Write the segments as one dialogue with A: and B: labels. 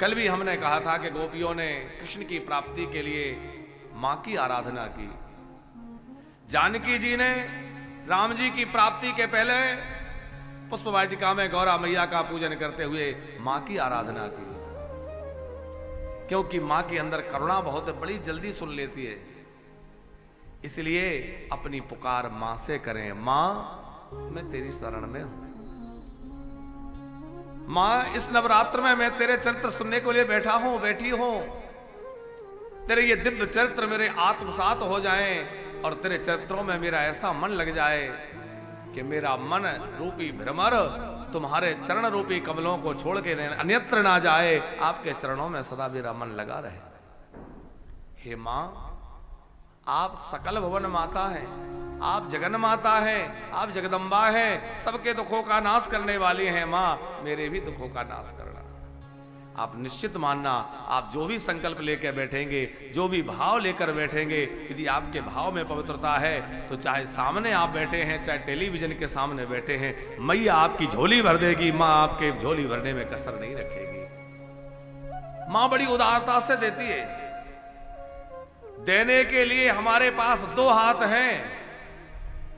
A: कल भी हमने कहा था कि गोपियों ने कृष्ण की प्राप्ति के लिए मां की आराधना की। जानकी जी ने राम जी की प्राप्ति के पहले पुष्प वाटिका में गौरा मैया का पूजन करते हुए मां की आराधना की, क्योंकि मां के अंदर करुणा बहुत बड़ी जल्दी सुन लेती है। इसलिए अपनी पुकार मां से करें, मां मैं तेरी शरण में हूं, मां इस नवरात्र में मैं तेरे चरित्र सुनने के लिए बैठा हूं, बैठी हूं। तेरे ये दिव्य चरित्र मेरे आत्मसात हो जाएं और तेरे चरित्रों में मेरा ऐसा मन लग जाए कि मेरा मन रूपी भ्रमर तुम्हारे चरण रूपी कमलों को छोड़ के अन्यत्र ना जाए, आपके चरणों में सदा मेरा मन लगा रहे। हे मां, आप सकल भुवन माता हैं, आप जगन माता हैं, आप जगदम्बा हैं, सबके दुखों का नाश करने वाली हैं। मां, मेरे भी दुखों का नाश करना। आप निश्चित मानना, आप जो भी संकल्प लेकर बैठेंगे, जो भी भाव लेकर बैठेंगे, यदि आपके भाव में पवित्रता है तो चाहे सामने आप बैठे हैं, चाहे टेलीविजन के सामने बैठे हैं, मैया आपकी झोली भर देगी। मां आपके झोली भरने में कसर नहीं रखेगी। मां बड़ी उदारता से देती है। देने के लिए हमारे पास 2 हाथ हैं,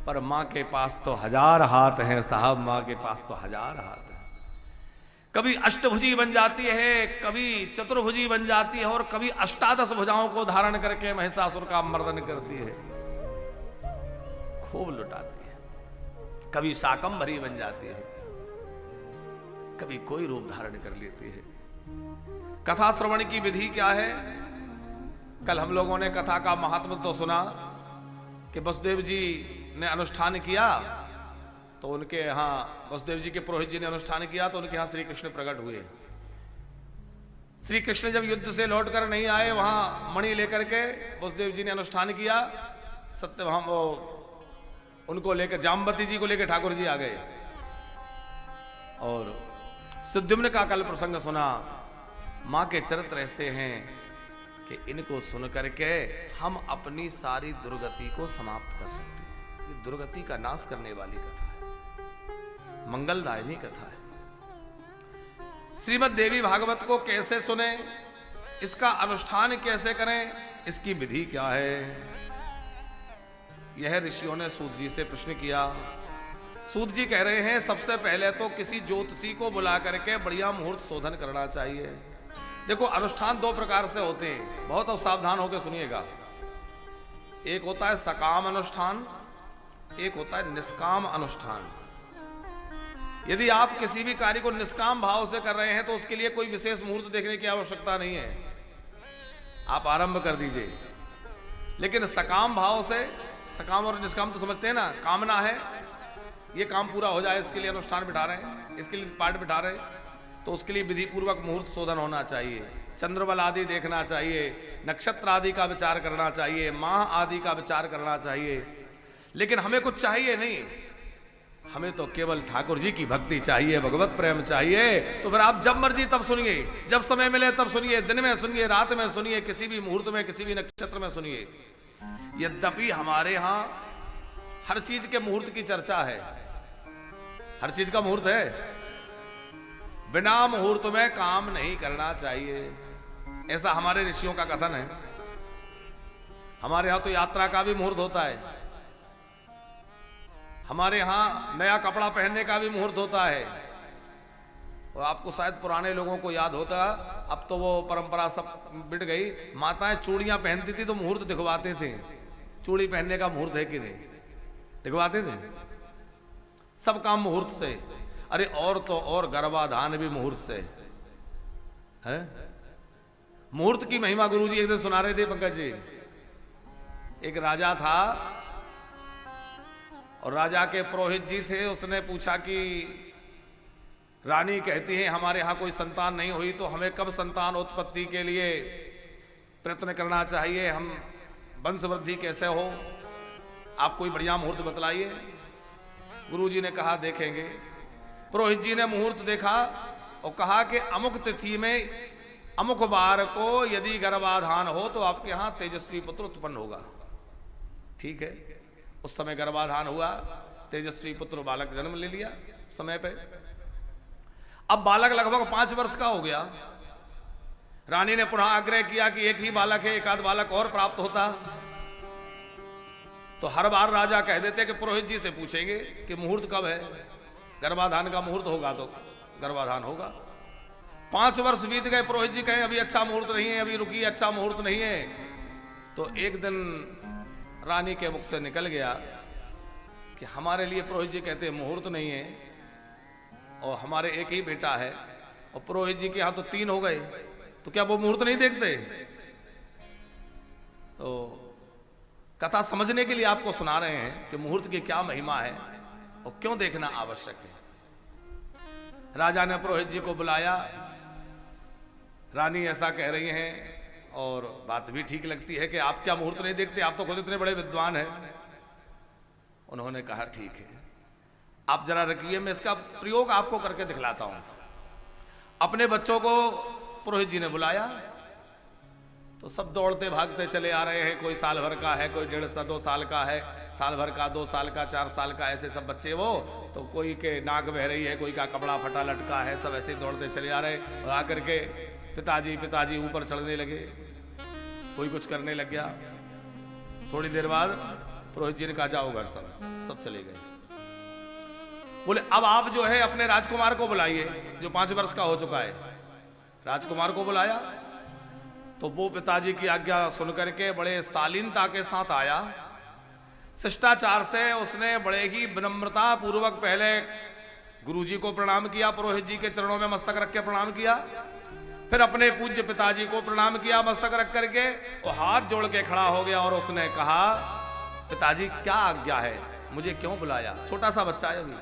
A: पर मां के पास तो 1000 हाथ हैं साहब। मां के पास तो 1000 हाथ हैं। कभी अष्टभुजी बन जाती है, कभी चतुर्भुजी बन जाती है, और कभी 18 भुजाओं को धारण करके महिषासुर का मर्दन करती है, खूब लुटाती है। कभी शाकंभरी बन जाती है, कभी कोई रूप धारण कर लेती है। कथा श्रवण की विधि क्या है? कल हम लोगों ने कथा का महात्म तो सुना कि वसुदेव जी ने अनुष्ठान किया, तो उनके यहां वसुदेव जी के पुरोहित जी ने अनुष्ठान किया, तो उनके यहां श्री कृष्ण प्रकट हुए। श्री कृष्ण जब युद्ध से लौटकर नहीं आए, वहां मणि लेकर के वसुदेव जी ने अनुष्ठान किया। सत्यभामा वो उनको लेकर, जामवती जी को लेकर ठाकुर जी आ गए और सुद्युम्न का कल प्रसंग सुना। मां के चरित्र ऐसे हैं कि इनको सुन करके हम अपनी सारी दुर्गति को समाप्त कर सकते हैं। ये दुर्गति का नाश करने वाली कथा है, मंगलदायिनी कथा है। श्रीमद् देवी भागवत को कैसे सुने, इसका अनुष्ठान कैसे करें, इसकी विधि क्या है, यह ऋषियों ने सूत जी से प्रश्न किया। सूत जी कह रहे हैं सबसे पहले तो किसी ज्योतिषी को बुला करके बढ़िया मुहूर्त शोधन करना चाहिए। देखो, अनुष्ठान 2 प्रकार से होते हैं, बहुत अब सावधान होकर सुनिएगा। एक होता है सकाम अनुष्ठान, एक होता है निष्काम अनुष्ठान। यदि आप किसी भी कार्य को निष्काम भाव से कर रहे हैं तो उसके लिए कोई विशेष मुहूर्त देखने की आवश्यकता नहीं है, आप आरंभ कर दीजिए। लेकिन सकाम भाव से, सकाम और निष्काम तो समझते हैं ना, कामना है ये काम पूरा हो जाए, इसके लिए अनुष्ठान बिठा रहे हैं, इसके लिए पाठ बिठा रहे हैं, तो उसके लिए विधि पूर्वक मुहूर्त शोधन होना चाहिए। चंद्रबल आदि देखना चाहिए, नक्षत्र आदि का विचार करना चाहिए, माह आदि का विचार करना चाहिए। लेकिन हमें कुछ चाहिए नहीं, हमें तो केवल ठाकुर जी की भक्ति चाहिए, भगवत प्रेम चाहिए। तो फिर आप जब मर्जी तब सुनिए, जब समय मिले तब सुनिए, दिन में सुनिए, रात में सुनिए, किसी भी मुहूर्त में, किसी भी नक्षत्र में सुनिए। यद्यपि हमारे यहां हर चीज के मुहूर्त की चर्चा है, हर चीज का मुहूर्त है, बिना मुहूर्त में काम नहीं करना चाहिए, ऐसा हमारे ऋषियों का कथन है। हमारे यहां तो यात्रा का भी मुहूर्त होता है, हमारे यहां नया कपड़ा पहनने का भी मुहूर्त होता है। और आपको शायद पुराने लोगों को याद होता, अब तो वो परंपरा सब मिट गई। माताएं चूड़ियां पहनती थी तो मुहूर्त दिखवाते थे, चूड़ी पहनने का मुहूर्त है कि नहीं, दिखवाते थे। सब काम मुहूर्त से। अरे और तो और गर्भाधान भी मुहूर्त से है। मुहूर्त की महिमा गुरुजी एक दिन सुना रहे थे पंकज जी। एक राजा था और राजा के पुरोहित जी थे, उसने पूछा कि रानी कहती है हमारे यहां कोई संतान नहीं हुई, तो हमें कब संतान उत्पत्ति के लिए प्रयत्न करना चाहिए, हम वंश वृद्धि कैसे हो, आप कोई बढ़िया मुहूर्त बतलाइए। गुरुजी ने कहा देखेंगे। पुरोहित जी ने मुहूर्त देखा और कहा कि अमुक तिथि में अमुक बार को यदि गर्भाधान हो तो आपके यहां तेजस्वी पुत्र उत्पन्न होगा। ठीक है, उस समय गर्भाधान हुआ, तेजस्वी पुत्र बालक जन्म ले लिया समय पे। अब बालक लगभग 5 वर्ष का हो गया, रानी ने पुनः आग्रह किया कि एक ही बालक है, एक आध बालक और प्राप्त होता। तो हर बार राजा कह देते कि पुरोहित जी से पूछेंगे कि मुहूर्त कब है, गर्भाधान का मुहूर्त होगा तो गर्भाधान होगा। 5 वर्ष बीत गए, पुरोहित जी कहें अभी अच्छा मुहूर्त नहीं है, अभी रुकिए अच्छा मुहूर्त नहीं है। तो एक दिन रानी के मुख से निकल गया कि हमारे लिए पुरोहित जी कहते हैं मुहूर्त नहीं है, और हमारे एक ही बेटा है, और पुरोहित जी के यहाँ तो 3 हो गए, तो क्या वो मुहूर्त नहीं देखते? तो कथा समझने के लिए आपको सुना रहे हैं कि मुहूर्त की क्या महिमा है और क्यों देखना आवश्यक है। राजा ने पुरोहित जी को बुलाया। रानी ऐसा कह रही हैं और बात भी ठीक लगती है कि आप क्या मुहूर्त नहीं देखते, आप तो खुद इतने बड़े विद्वान हैं। उन्होंने कहा ठीक है, आप जरा रखिए, मैं इसका प्रयोग आपको करके दिखलाता हूं। अपने बच्चों को पुरोहित जी ने बुलाया तो सब दौड़ते भागते चले आ रहे हैं। कोई साल भर का है, कोई 1.5 2 साल का है, साल भर का, 2 साल का, 4 साल का, ऐसे सब बच्चे वो। तो कोई के नाक बह रही है, कोई का कपड़ा फटा लटका है, सब ऐसे दौड़ते चले आ रहे। और आकर के पिताजी पिताजी ऊपर चढ़ने लगे, कोई कुछ करने लग गया। थोड़ी देर बाद पुरोहित जी ने कहा जाओ घर, सब चले गए। बोले अब आप जो है अपने राजकुमार को बुलाइए जो 5 वर्ष का हो चुका है। राजकुमार को बुलाया तो वो पिताजी की आज्ञा सुनकर के बड़े शालीनता के साथ आया। शिष्टाचार से उसने बड़े ही विनम्रता पूर्वक पहले गुरुजी को प्रणाम किया, पुरोहित जी के चरणों में मस्तक रख के प्रणाम किया, फिर अपने पूज्य पिताजी को प्रणाम किया मस्तक रख करके, और हाथ जोड़ के खड़ा हो गया और उसने कहा पिताजी क्या आज्ञा है, मुझे क्यों बुलाया? छोटा सा बच्चा है अभी।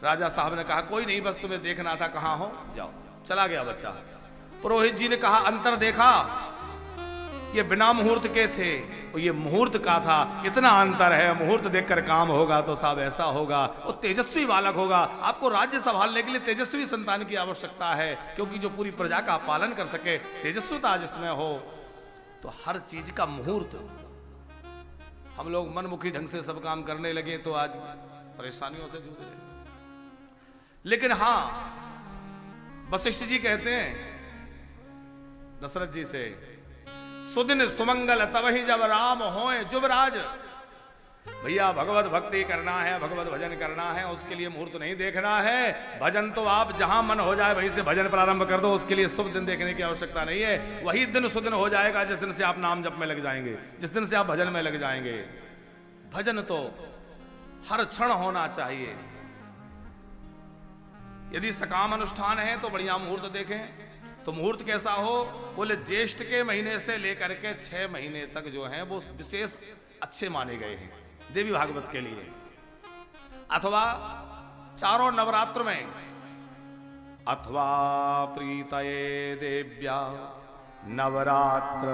A: राजा साहब ने कहा कोई नहीं, बस तुम्हें देखना था, कहां हो, जाओ। चला गया बच्चा। पुरोहित जी ने कहा अंतर देखा, ये बिना मुहूर्त के थे और ये मुहूर्त का था, इतना अंतर है। मुहूर्त देखकर काम होगा तो साहब ऐसा होगा, वो तेजस्वी बालक होगा। आपको राज्य संभालने के लिए तेजस्वी संतान की आवश्यकता है, क्योंकि जो पूरी प्रजा का पालन कर सके, तेजस्विता जिसमें हो। तो हर चीज का मुहूर्त, हम लोग मनमुखी ढंग से सब काम करने लगे तो आज परेशानियों से जूझ रहे। लेकिन हां, वशिष्ठ जी कहते हैं दशरथ जी से, सुदिन सुमंगल तब ही जब राम होए जुबराज। भैया भगवत भक्ति करना है, भगवत भजन करना है, उसके लिए मुहूर्त नहीं देखना है। भजन तो आप जहां मन हो जाए वहीं से भजन प्रारंभ कर दो, उसके लिए शुभ दिन देखने की आवश्यकता नहीं है। वही दिन सुदिन हो जाएगा जिस दिन से आप नाम जप में लग जाएंगे, जिस दिन से आप भजन में लग जाएंगे। भजन तो हर क्षण होना चाहिए। यदि सकाम अनुष्ठान है तो बढ़िया मुहूर्त देखें। तो मुहूर्त कैसा हो? बोले ज्येष्ठ के महीने से लेकर के 6 महीने तक जो है वो विशेष अच्छे माने गए हैं देवी भागवत के लिए। अथवा चारों नवरात्र में, अथवा प्रीतये देव्या नवरात्र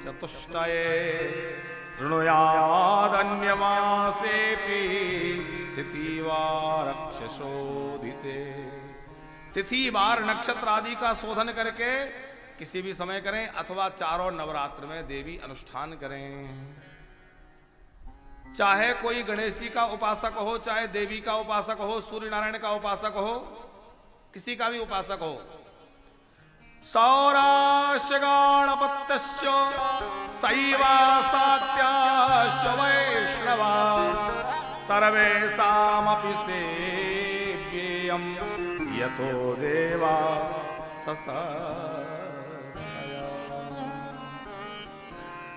A: चतुष्टये शृणुयादन्यमासेऽपि तिथिवारक्षशोधिते। तिथि बार नक्षत्र आदि का शोधन करके किसी भी समय करें, अथवा चारों नवरात्र में देवी अनुष्ठान करें। चाहे कोई गणेश जी का उपासक हो, चाहे देवी का उपासक हो, सूर्य नारायण का उपासक हो, किसी का भी उपासक हो। सौराष्ट्र गणपत्यश्च शैवा सात्याश्च वैष्णवा सर्वेषामपि सेव्येयम् यतो देवा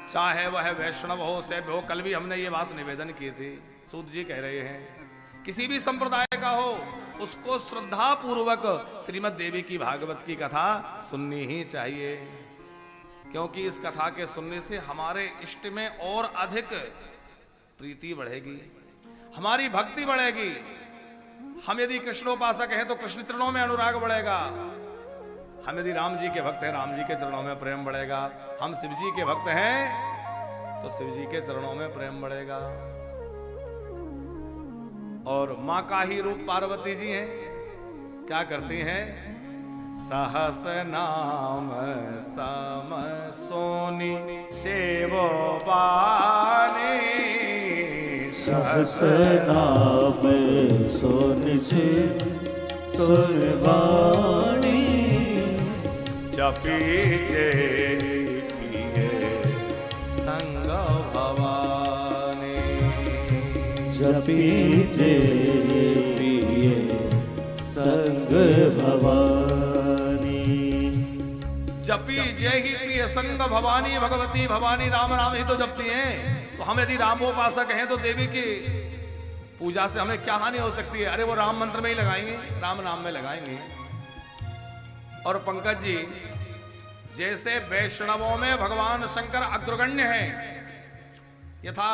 A: चाहे वह वैष्णव हो, सैव हो। कल भी हमने ये बात निवेदन की थी, सूत जी कह रहे हैं किसी भी संप्रदाय का हो, उसको श्रद्धा पूर्वक श्रीमद् देवी की भागवत की कथा सुननी ही चाहिए, क्योंकि इस कथा के सुनने से हमारे इष्ट में और अधिक प्रीति बढ़ेगी, हमारी भक्ति बढ़ेगी। हम यदि कृष्णोपासक हैं तो कृष्ण चरणों में अनुराग बढ़ेगा। हम यदि राम जी के भक्त हैं, राम जी के चरणों में प्रेम बढ़ेगा। हम शिव जी के भक्त हैं तो शिव जी के चरणों में प्रेम बढ़ेगा। और मां का ही रूप पार्वती जी हैं, क्या करती हैं? सहस नाम सम सोनी सेवो बानी।
B: सहस नाम सोनी से सुरबानी। जपीजे पिए
A: संग भवानी।
C: जपीजे पिए संग भवानी।
A: जपी जय ही प्रिय संग भवानी। भगवती भवानी राम नाम ही तो जपती हैं। तो हम यदि रामोपासक हैं तो देवी की पूजा से हमें क्या हानि हो सकती है? अरे वो राम मंत्र में ही लगाएंगे, राम नाम में लगाएंगे। और पंकज जी, जैसे वैष्णवों में भगवान शंकर अग्रगण्य हैं, यथा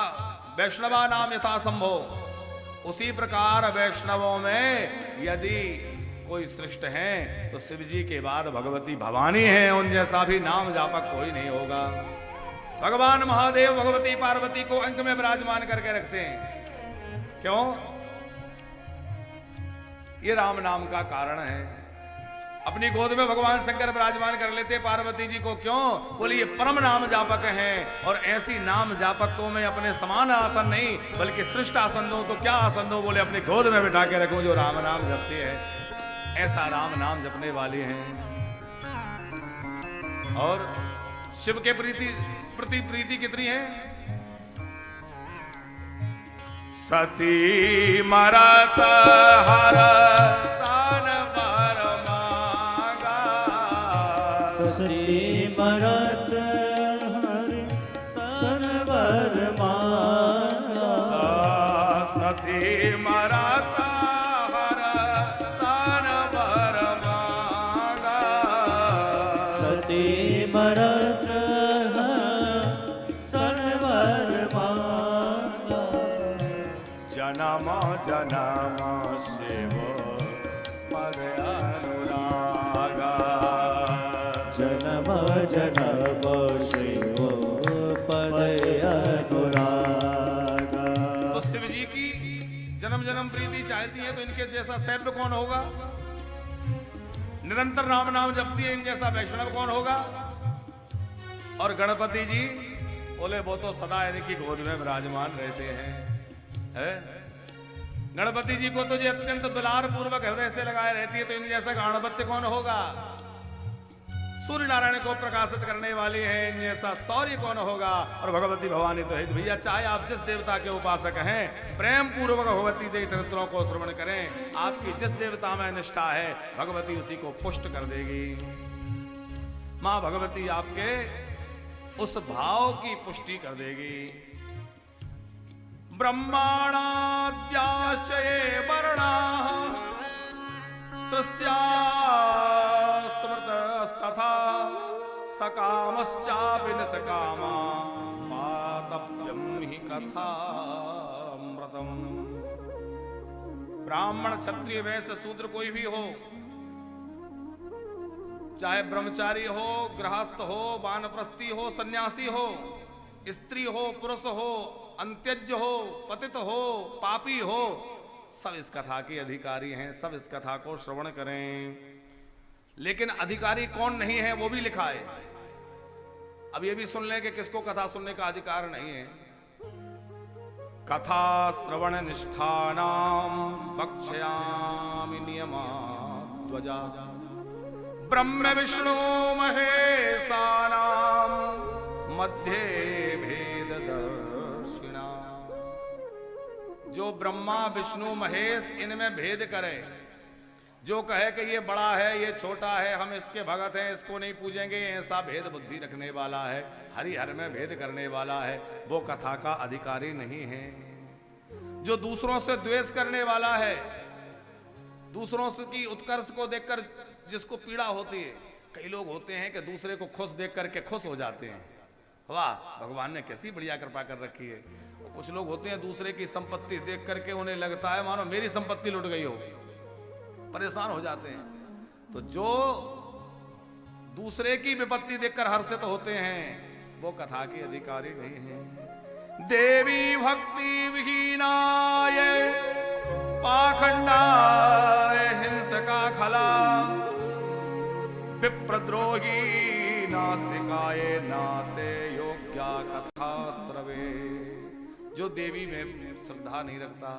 A: वैष्णवा नाम यथा संभव, उसी प्रकार वैष्णवों में यदि कोई श्रेष्ठ हैं तो शिव जी के बाद भगवती भवानी हैं। उन जैसा भी नाम जापक कोई नहीं होगा। भगवान महादेव भगवती पार्वती को अंक में विराजमान करके रखते हैं। क्यों? ये राम नाम का कारण है। अपनी गोद में भगवान शंकर विराजमान कर लेते पार्वती जी को। क्यों? बोले ये परम नाम जापक हैं। और ऐसी नाम जापक को मैं अपने समान आसन नहीं बल्कि श्रेष्ठ आसन दूं तो क्या आसन दूं? बोले अपनी गोद में बिठा के रखूं जो राम नाम जपती है। ऐसा राम नाम जपने वाले हैं। और शिव के प्रति प्रीति कितनी है?
B: सती मरत हर सन बर मांगा।
C: सती मरत हर सन बर मांगा।
B: सती मरत हर सन बर मांगा।
C: सती मरत हर सन बर मांगा।
B: जन्म जन्म शिव पद अनुरागा।
C: जन्म जन्म शिव पद अनुरागा।
A: तो शिव जी की जन्म जन्म प्रीति चाहती है तो इनके जैसा सैप्य कौन होगा? निरंतर राम नाम जपती है इन जैसा वैष्णव कौन होगा? और गणपति जी बोले वो तो सदा इनकी गोद में विराजमान रहते हैं। गणपति जी को तो जो अत्यंत दुलार पूर्वक हृदय से लगाए रहती है तो इन जैसा गणपत्य कौन होगा? सूर्य नारायण को प्रकाशित करने वाली है, इन जैसा शौर्य कौन होगा? और भगवती भवानी तो है। तो भैया चाहे आप जिस देवता के उपासक हैं, प्रेम पूर्वक भगवती के चरित्रों को श्रवण करें। आपकी जिस देवता में निष्ठा है भगवती उसी को पुष्ट कर देगी। मां भगवती आपके उस भाव की पुष्टि कर देगी। ब्रह्माणाद्याशये वर्णा तृस्यास्तमृतस्तथा सकामश्चापि निसकामा पातव्यं हि कथामृतम्। ब्राह्मण क्षत्रिय वैश्य शूद्र कोई भी हो, चाहे ब्रह्मचारी हो, गृहस्थ हो, वानप्रस्थी हो, सन्यासी हो, स्त्री हो, पुरुष हो, अंत्यज्य हो, पतित हो, पापी हो, सब इस कथा के अधिकारी हैं। सब इस कथा को श्रवण करें। लेकिन अधिकारी कौन नहीं है वो भी लिखा है। अब ये भी सुन लें कि किसको कथा सुनने का अधिकार नहीं है। कथा श्रवण निष्ठानाम वक्ष्यामि नियमाद्वजा। ब्रह्म विष्णु महेशानाम मध्ये भेद दर्शिना। जो ब्रह्मा विष्णु महेश इनमें भेद करे, जो कहे कि ये बड़ा है ये छोटा है, हम इसके भगत हैं इसको नहीं पूजेंगे, ऐसा भेद बुद्धि रखने वाला है, हरिहर में भेद करने वाला है, वो कथा का अधिकारी नहीं है। जो दूसरों से द्वेष करने वाला है, दूसरों की उत्कर्ष को देखकर जिसको पीड़ा होती है। कई लोग होते हैं कि दूसरे को खुश देख करके खुश हो जाते हैं। वाह भगवान ने कैसी बढ़िया कृपा कर रखी है। कुछ लोग होते हैं दूसरे की संपत्ति देख करके उन्हें लगता है मानो मेरी संपत्ति लुट गई हो, परेशान हो जाते हैं। तो जो दूसरे की विपत्ति देखकर हर्षित होते हैं वो कथा के अधिकारी नहीं हैं। देवी भक्ति विहीनाय पाखंडाय हिंसका खला विप्रद्रोही नास्तिकाय नाते योग्या कथा श्रवे। जो देवी में श्रद्धा नहीं रखता,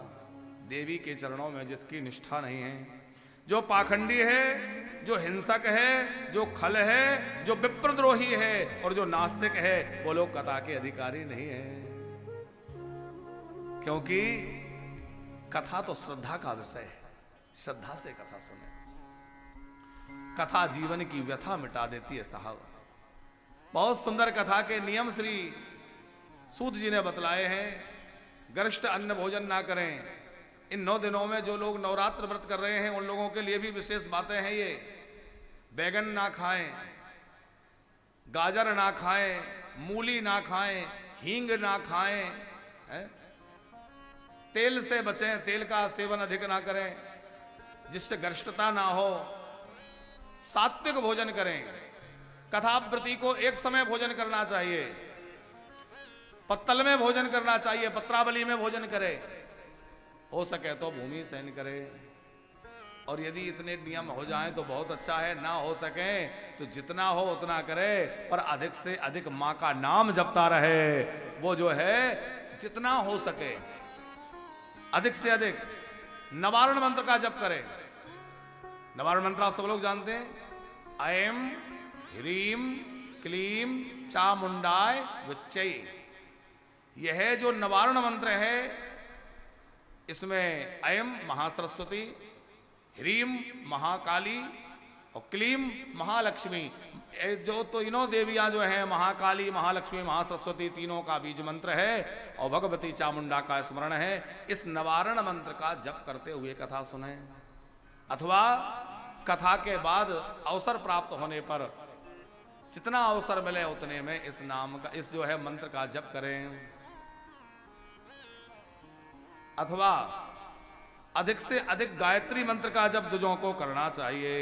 A: देवी के चरणों में जिसकी निष्ठा नहीं है, जो पाखंडी है, जो हिंसक है, जो खल है, जो विप्रद्रोही है और जो नास्तिक है, वो लोग कथा के अधिकारी नहीं है। क्योंकि कथा तो श्रद्धा का विषय है, श्रद्धा से कथा सुने। कथा जीवन की व्यथा मिटा देती है साहब। बहुत सुंदर कथा के नियम श्री सूत जी ने बतलाए हैं। गरिष्ठ अन्न भोजन ना करें। इन 9 दिनों में जो लोग नवरात्र व्रत कर रहे हैं उन लोगों के लिए भी विशेष बातें हैं ये। बैगन ना खाएं, गाजर ना खाएं, मूली ना खाएं, हींग ना खाएं, तेल से बचें, तेल का सेवन अधिक ना करें जिससे गरिष्ठता ना हो। सात्विक भोजन करें। कथावृत्ति को एक समय भोजन करना चाहिए, पत्तल में भोजन करना चाहिए, पत्रावली में भोजन करे, हो सके तो भूमि सहन करे। और यदि इतने नियम हो जाएं तो बहुत अच्छा है, ना हो सके तो जितना हो उतना करे, पर अधिक से अधिक मां का नाम जपता रहे। वो जो है जितना हो सके अधिक से अधिक नवारण मंत्र का जप करें। नवारण मंत्र आप सब लोग जानते हैं, ऐं ह्रीं क्लीं चामुंडाय विच्चै। यह जो नवारण मंत्र है इसमें ऐं महासरस्वती, ह्रीं महाकाली और क्लीं महालक्ष्मी, जो तो इनो देवियां जो हैं महाकाली, महालक्ष्मी, महासरस्वती, तीनों का बीज मंत्र है और भगवती चामुंडा का स्मरण है। इस नवारण मंत्र का जप करते हुए कथा सुने, अथवा कथा के बाद अवसर प्राप्त होने पर जितना अवसर मिले उतने में इस नाम का, इस जो है मंत्र का जप करें। अथवा अधिक से अधिक गायत्री मंत्र का जप दुजों को करना चाहिए।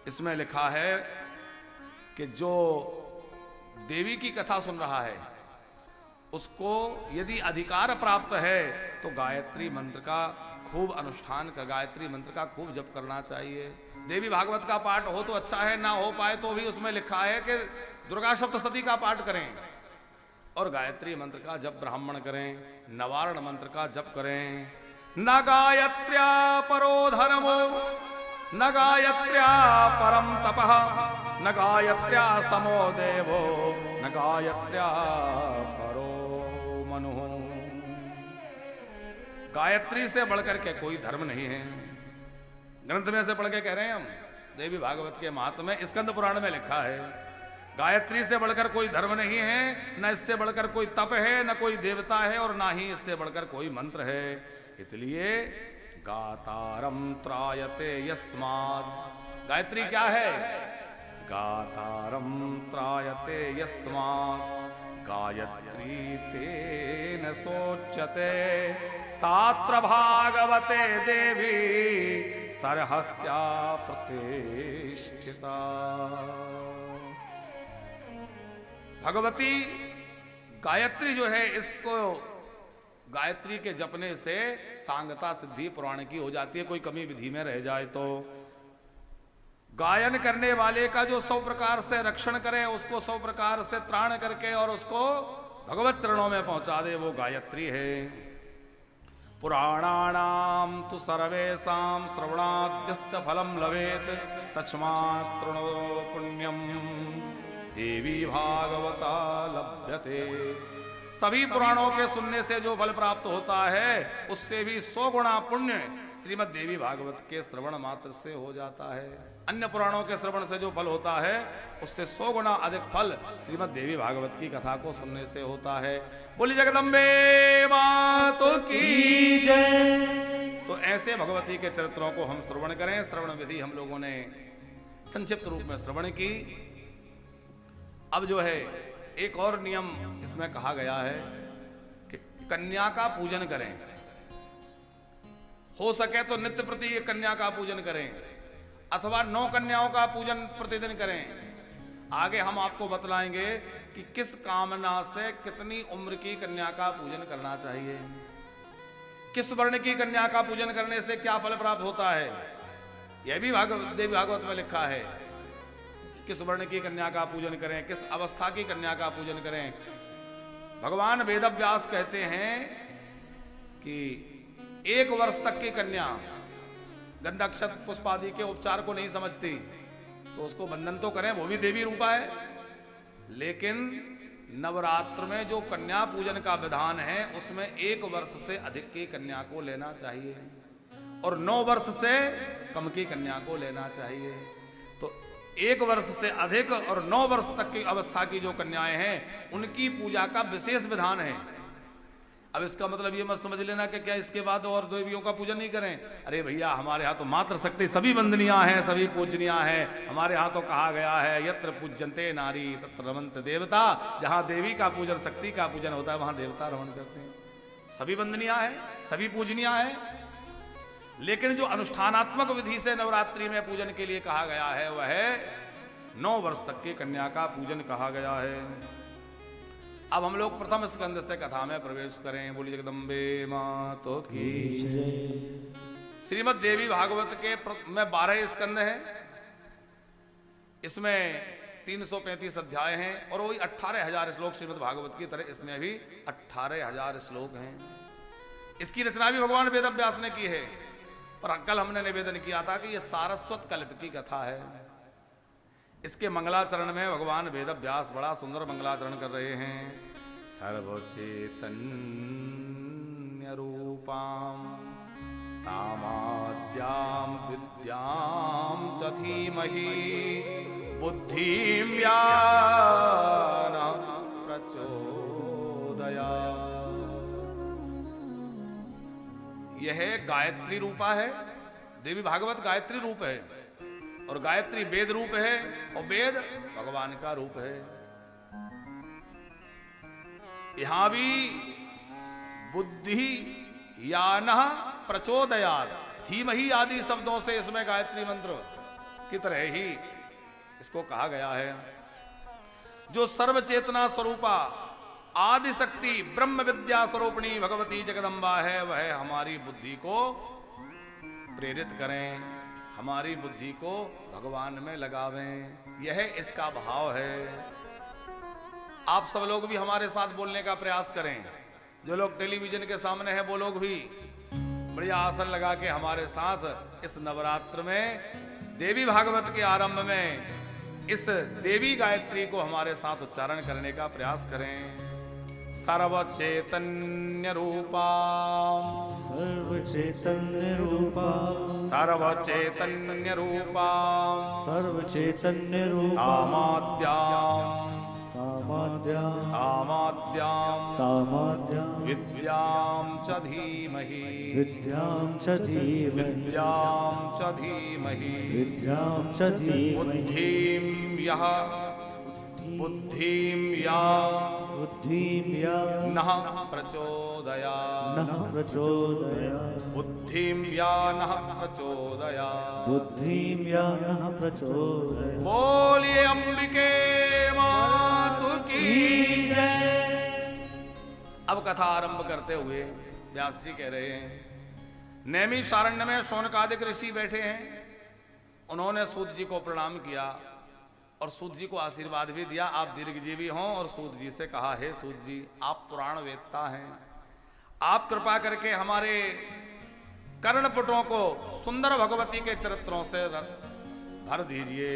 A: इसमें लिखा है कि जो देवी की कथा सुन रहा है उसको यदि अधिकार प्राप्त है तो गायत्री मंत्र का खूब अनुष्ठान कर, गायत्री मंत्र का खूब जप करना चाहिए। देवी भागवत का पाठ हो तो अच्छा है, ना हो पाए तो भी उसमें लिखा है कि दुर्गा सप्तशती का पाठ करें और गायत्री मंत्र का जप ब्राह्मण करें, नवारण मंत्र का जप करें। न गायत्र्या परो धर्मो न गायत्र्या परम तपः न गायत्र्या समो देवो न गायत्र्या परो मनुः। गायत्री से बढ़कर के कोई धर्म नहीं है। ग्रंथ में से पढ़ के कह रहे हैं हम, देवी भागवत के महात्म्य में स्कंद पुराण में लिखा है गायत्री से बढ़कर कोई धर्म नहीं है, न इससे बढ़कर कोई तप है, न कोई देवता है और ना ही इससे बढ़कर कोई मंत्र है। इसलिए गातारम त्रायते यस्मात्। गायत्री क्या है? गातारम त्रायते यस्मात् गायत्री तेन सोच्यते सात्र भागवते देवी सरहस्त्या प्रतिष्ठिता। भगवती गायत्री जो है, इसको गायत्री के जपने से सांगता सिद्धि पुराण की हो जाती है। कोई कमी विधि में रह जाए तो गायन करने वाले का जो 100 प्रकार से रक्षण करे, उसको 100 प्रकार से त्राण करके और उसको भगवत चरणों में पहुंचा दे, वो गायत्री है। पुराणानाम तु सर्वेषां श्रवणाद्यस्त फलम लभेत तस्मात् शृणु पुण्यम देवी भागवता लभ्यते। सभी पुराणों के सुनने से जो फल प्राप्त होता है उससे भी 100 गुना पुण्य श्रीमद् देवी भागवत के श्रवण मात्र से हो जाता है। अन्य पुराणों के श्रवण से जो फल होता है उससे 100 गुना अधिक फल श्रीमद् देवी भागवत की कथा को सुनने से होता है। बोली जगदम्बे मातु की जय। तो ऐसे भगवती के चरित्रों को हम श्रवण करें। श्रवण विधि हम लोगों ने संक्षिप्त रूप में श्रवण की। अब जो है एक और नियम इसमें कहा गया है कि कन्या का पूजन करें। हो सके तो नित्य प्रति कन्या का पूजन करें अथवा 9 कन्याओं का पूजन प्रतिदिन करें। आगे हम आपको बतलाएंगे कि किस कामना से कितनी उम्र की कन्या का पूजन करना चाहिए, किस वर्ण की कन्या का पूजन करने से क्या फल प्राप्त होता है। यह भी देवी भागवत में लिखा है किस वर्ण की कन्या का पूजन करें, किस अवस्था की कन्या का पूजन करें। भगवान वेदव्यास कहते हैं कि 1 वर्ष तक की कन्या गंधा अक्षत पुष्प आदि के उपचार को नहीं समझती तो उसको बंधन तो करें, वो भी देवी रूपा है। लेकिन नवरात्र में जो कन्या पूजन का विधान है उसमें 1 वर्ष से अधिक की कन्या को लेना चाहिए और 9 वर्ष से कम की कन्या को लेना चाहिए। तो 1 वर्ष से अधिक और 9 वर्ष तक की अवस्था की जो कन्याएं हैं उनकी पूजा का विशेष विधान है। अब इसका मतलब ये मत समझ लेना कि क्या इसके बाद और देवियों का पूजन नहीं करें। अरे भैया, हमारे यहाँ तो मातृ शक्ति सभी वंदनीय हैं, सभी पूजनीय हैं। हमारे यहाँ तो कहा गया है यत्र पूज्यन्ते नारी तत्र रमन्त देवता। जहाँ देवी का पूजन, शक्ति का पूजन होता है वहां देवता रमण करते हैं। सभी वंदनीय है, सभी पूजनीय है। लेकिन जो अनुष्ठानात्मक विधि से नवरात्रि में पूजन के लिए कहा गया है वह 9 वर्ष तक की कन्या का पूजन कहा गया है। अब हम लोग प्रथम स्कंद से कथा में प्रवेश करें। बोलिए जगदम्बे मातो की। श्रीमद् देवी भागवत के में 12 स्कंद हैं। इसमें 335 अध्याय हैं और वही 18,000 श्लोक श्रीमद् भागवत की तरह इसमें भी 18,000 श्लोक हैं। इसकी रचना भी भगवान वेद व्यास ने की है, पर कल हमने निवेदन किया था कि यह सारस्वत कल्प की कथा है। इसके मंगलाचरण में भगवान वेद व्यास बड़ा सुंदर मंगलाचरण कर रहे हैं। सर्वचेतन्य रूपाम तामाद्याम विद्याम च धीमहि बुद्धिं यान प्रचोदयात्। यह गायत्री रूपा है। देवी भागवत गायत्री रूप है और गायत्री वेद रूप है और वेद भगवान का रूप है। यहां भी बुद्धि यानः प्रचोदयात् धीमहि आदि शब्दों से इसमें गायत्री मंत्र की तरह ही इसको कहा गया है। जो सर्वचेतना स्वरूपा आदि शक्ति ब्रह्म विद्या स्वरूपिणी भगवती जगदम्बा है वह हमारी बुद्धि को प्रेरित करें, हमारी बुद्धि को भगवान में लगावें। यह इसका भाव है। आप सब लोग भी हमारे साथ बोलने का प्रयास करें। जो लोग टेलीविजन के सामने हैं वो लोग भी बढ़िया आसन लगा के हमारे साथ इस नवरात्र में देवी भागवत के आरंभ में इस देवी गायत्री को हमारे साथ उच्चारण करने का प्रयास करें। सर्वचैतन्य रूपा
C: सर्वचैतन्य रूपा
A: सर्वचैतन्य रूपा
C: सर्वचैतन्य रूपा
A: तामाद्याम
C: तामाद्याम
A: तामाद्याम
C: तामाद्याम
A: विद्याम च धीमहि
C: विद्यां च धीमहि
A: विद्याम च धीमहि
C: विद्यां च धीमहि
A: बुद्धिं यः बुद्धिं या
C: बुद्धिं या
A: नः प्रचोदयात्
C: नः प्रचोदयात्
A: बुद्धिं या नः प्रचोदयात्
C: बुद्धिं या नः प्रचोदयात्।
A: बोलिए अंबिके मातु की
C: जय।
A: अब कथा आरंभ करते हुए व्यास जी कह रहे हैं, नैमिषारण्य में शौनकादिक ऋषि बैठे हैं। उन्होंने सूत जी को प्रणाम किया और सूत जी को आशीर्वाद भी दिया, आप दीर्घजीवी हों। और सूत जी से कहा, हे सूत जी, आप पुराण वेदता हैं, आप कृपा करके हमारे कर्णपुटों को सुंदर भगवती के चरित्रों से भर दीजिए।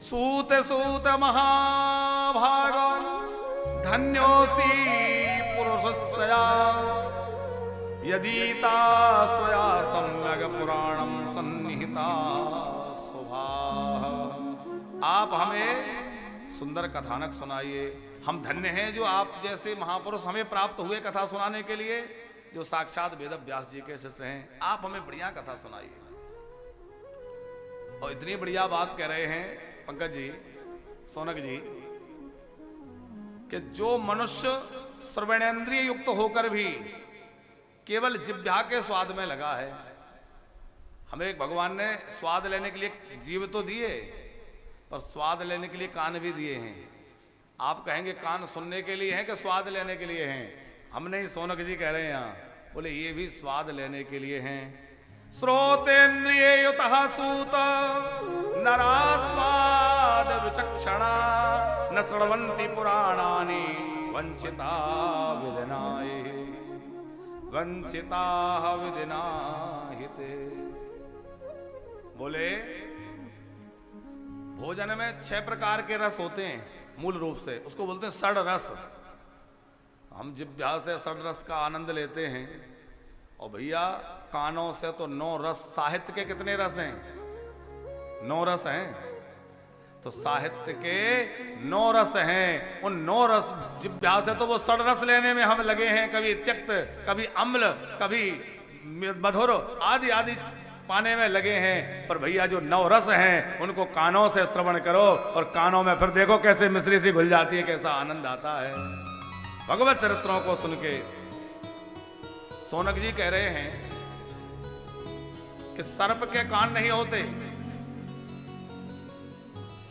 A: सूत सूत महाभाग धन्योसी पुरुषस्या यदि तास्त्वया सम्यग पुराणम सन्निहिता शोभा। आप हमें सुंदर कथानक सुनाइए। हम धन्य हैं जो आप जैसे महापुरुष हमें प्राप्त हुए कथा सुनाने के लिए, जो साक्षात वेद व्यास जी के शिष्य हैं। आप हमें बढ़िया कथा सुनाइए। और इतनी बढ़िया बात कह रहे हैं पंकज जी, सोनक जी, कि जो मनुष्य श्रवणेन्द्रिय युक्त होकर भी केवल जिह्वा के स्वाद में लगा है। हमें भगवान ने स्वाद लेने के लिए जीव तो दिए, पर स्वाद लेने के लिए कान भी दिए हैं। आप कहेंगे कान सुनने के लिए हैं कि स्वाद लेने के लिए हैं? हम नहीं, सोनक जी कह रहे हैं यहाँ, बोले ये भी स्वाद लेने के लिए हैं। श्रोतेन्द्रिय युतः सूत नरास्वाद विचक्षणा न श्रवन्ति पुराणानि वंचिता विदनाहि वंचिता विदनाहिते। बोले भोजन में 6 प्रकार के रस होते हैं मूल रूप से, उसको बोलते हैं षड रस। हम जिह्वा से षड रस का आनंद लेते हैं, और भैया कानों से तो 9 रस। साहित्य के कितने रस हैं? 9 रस हैं। तो साहित्य के 9 रस हैं। उन 9 रस जिह्वा से तो वो षड रस लेने में हम लगे हैं, कभी त्यक्त, कभी अम्ल, कभी मधुर आदि आदि पाने में लगे हैं। पर भैया जो 9 रस हैं उनको कानों से श्रवण करो, और कानों में फिर देखो कैसे मिश्री सी घुल जाती है, कैसा आनंद आता है भगवत चरित्रों को सुन के। सोनक जी कह रहे हैं कि सर्प के कान नहीं होते,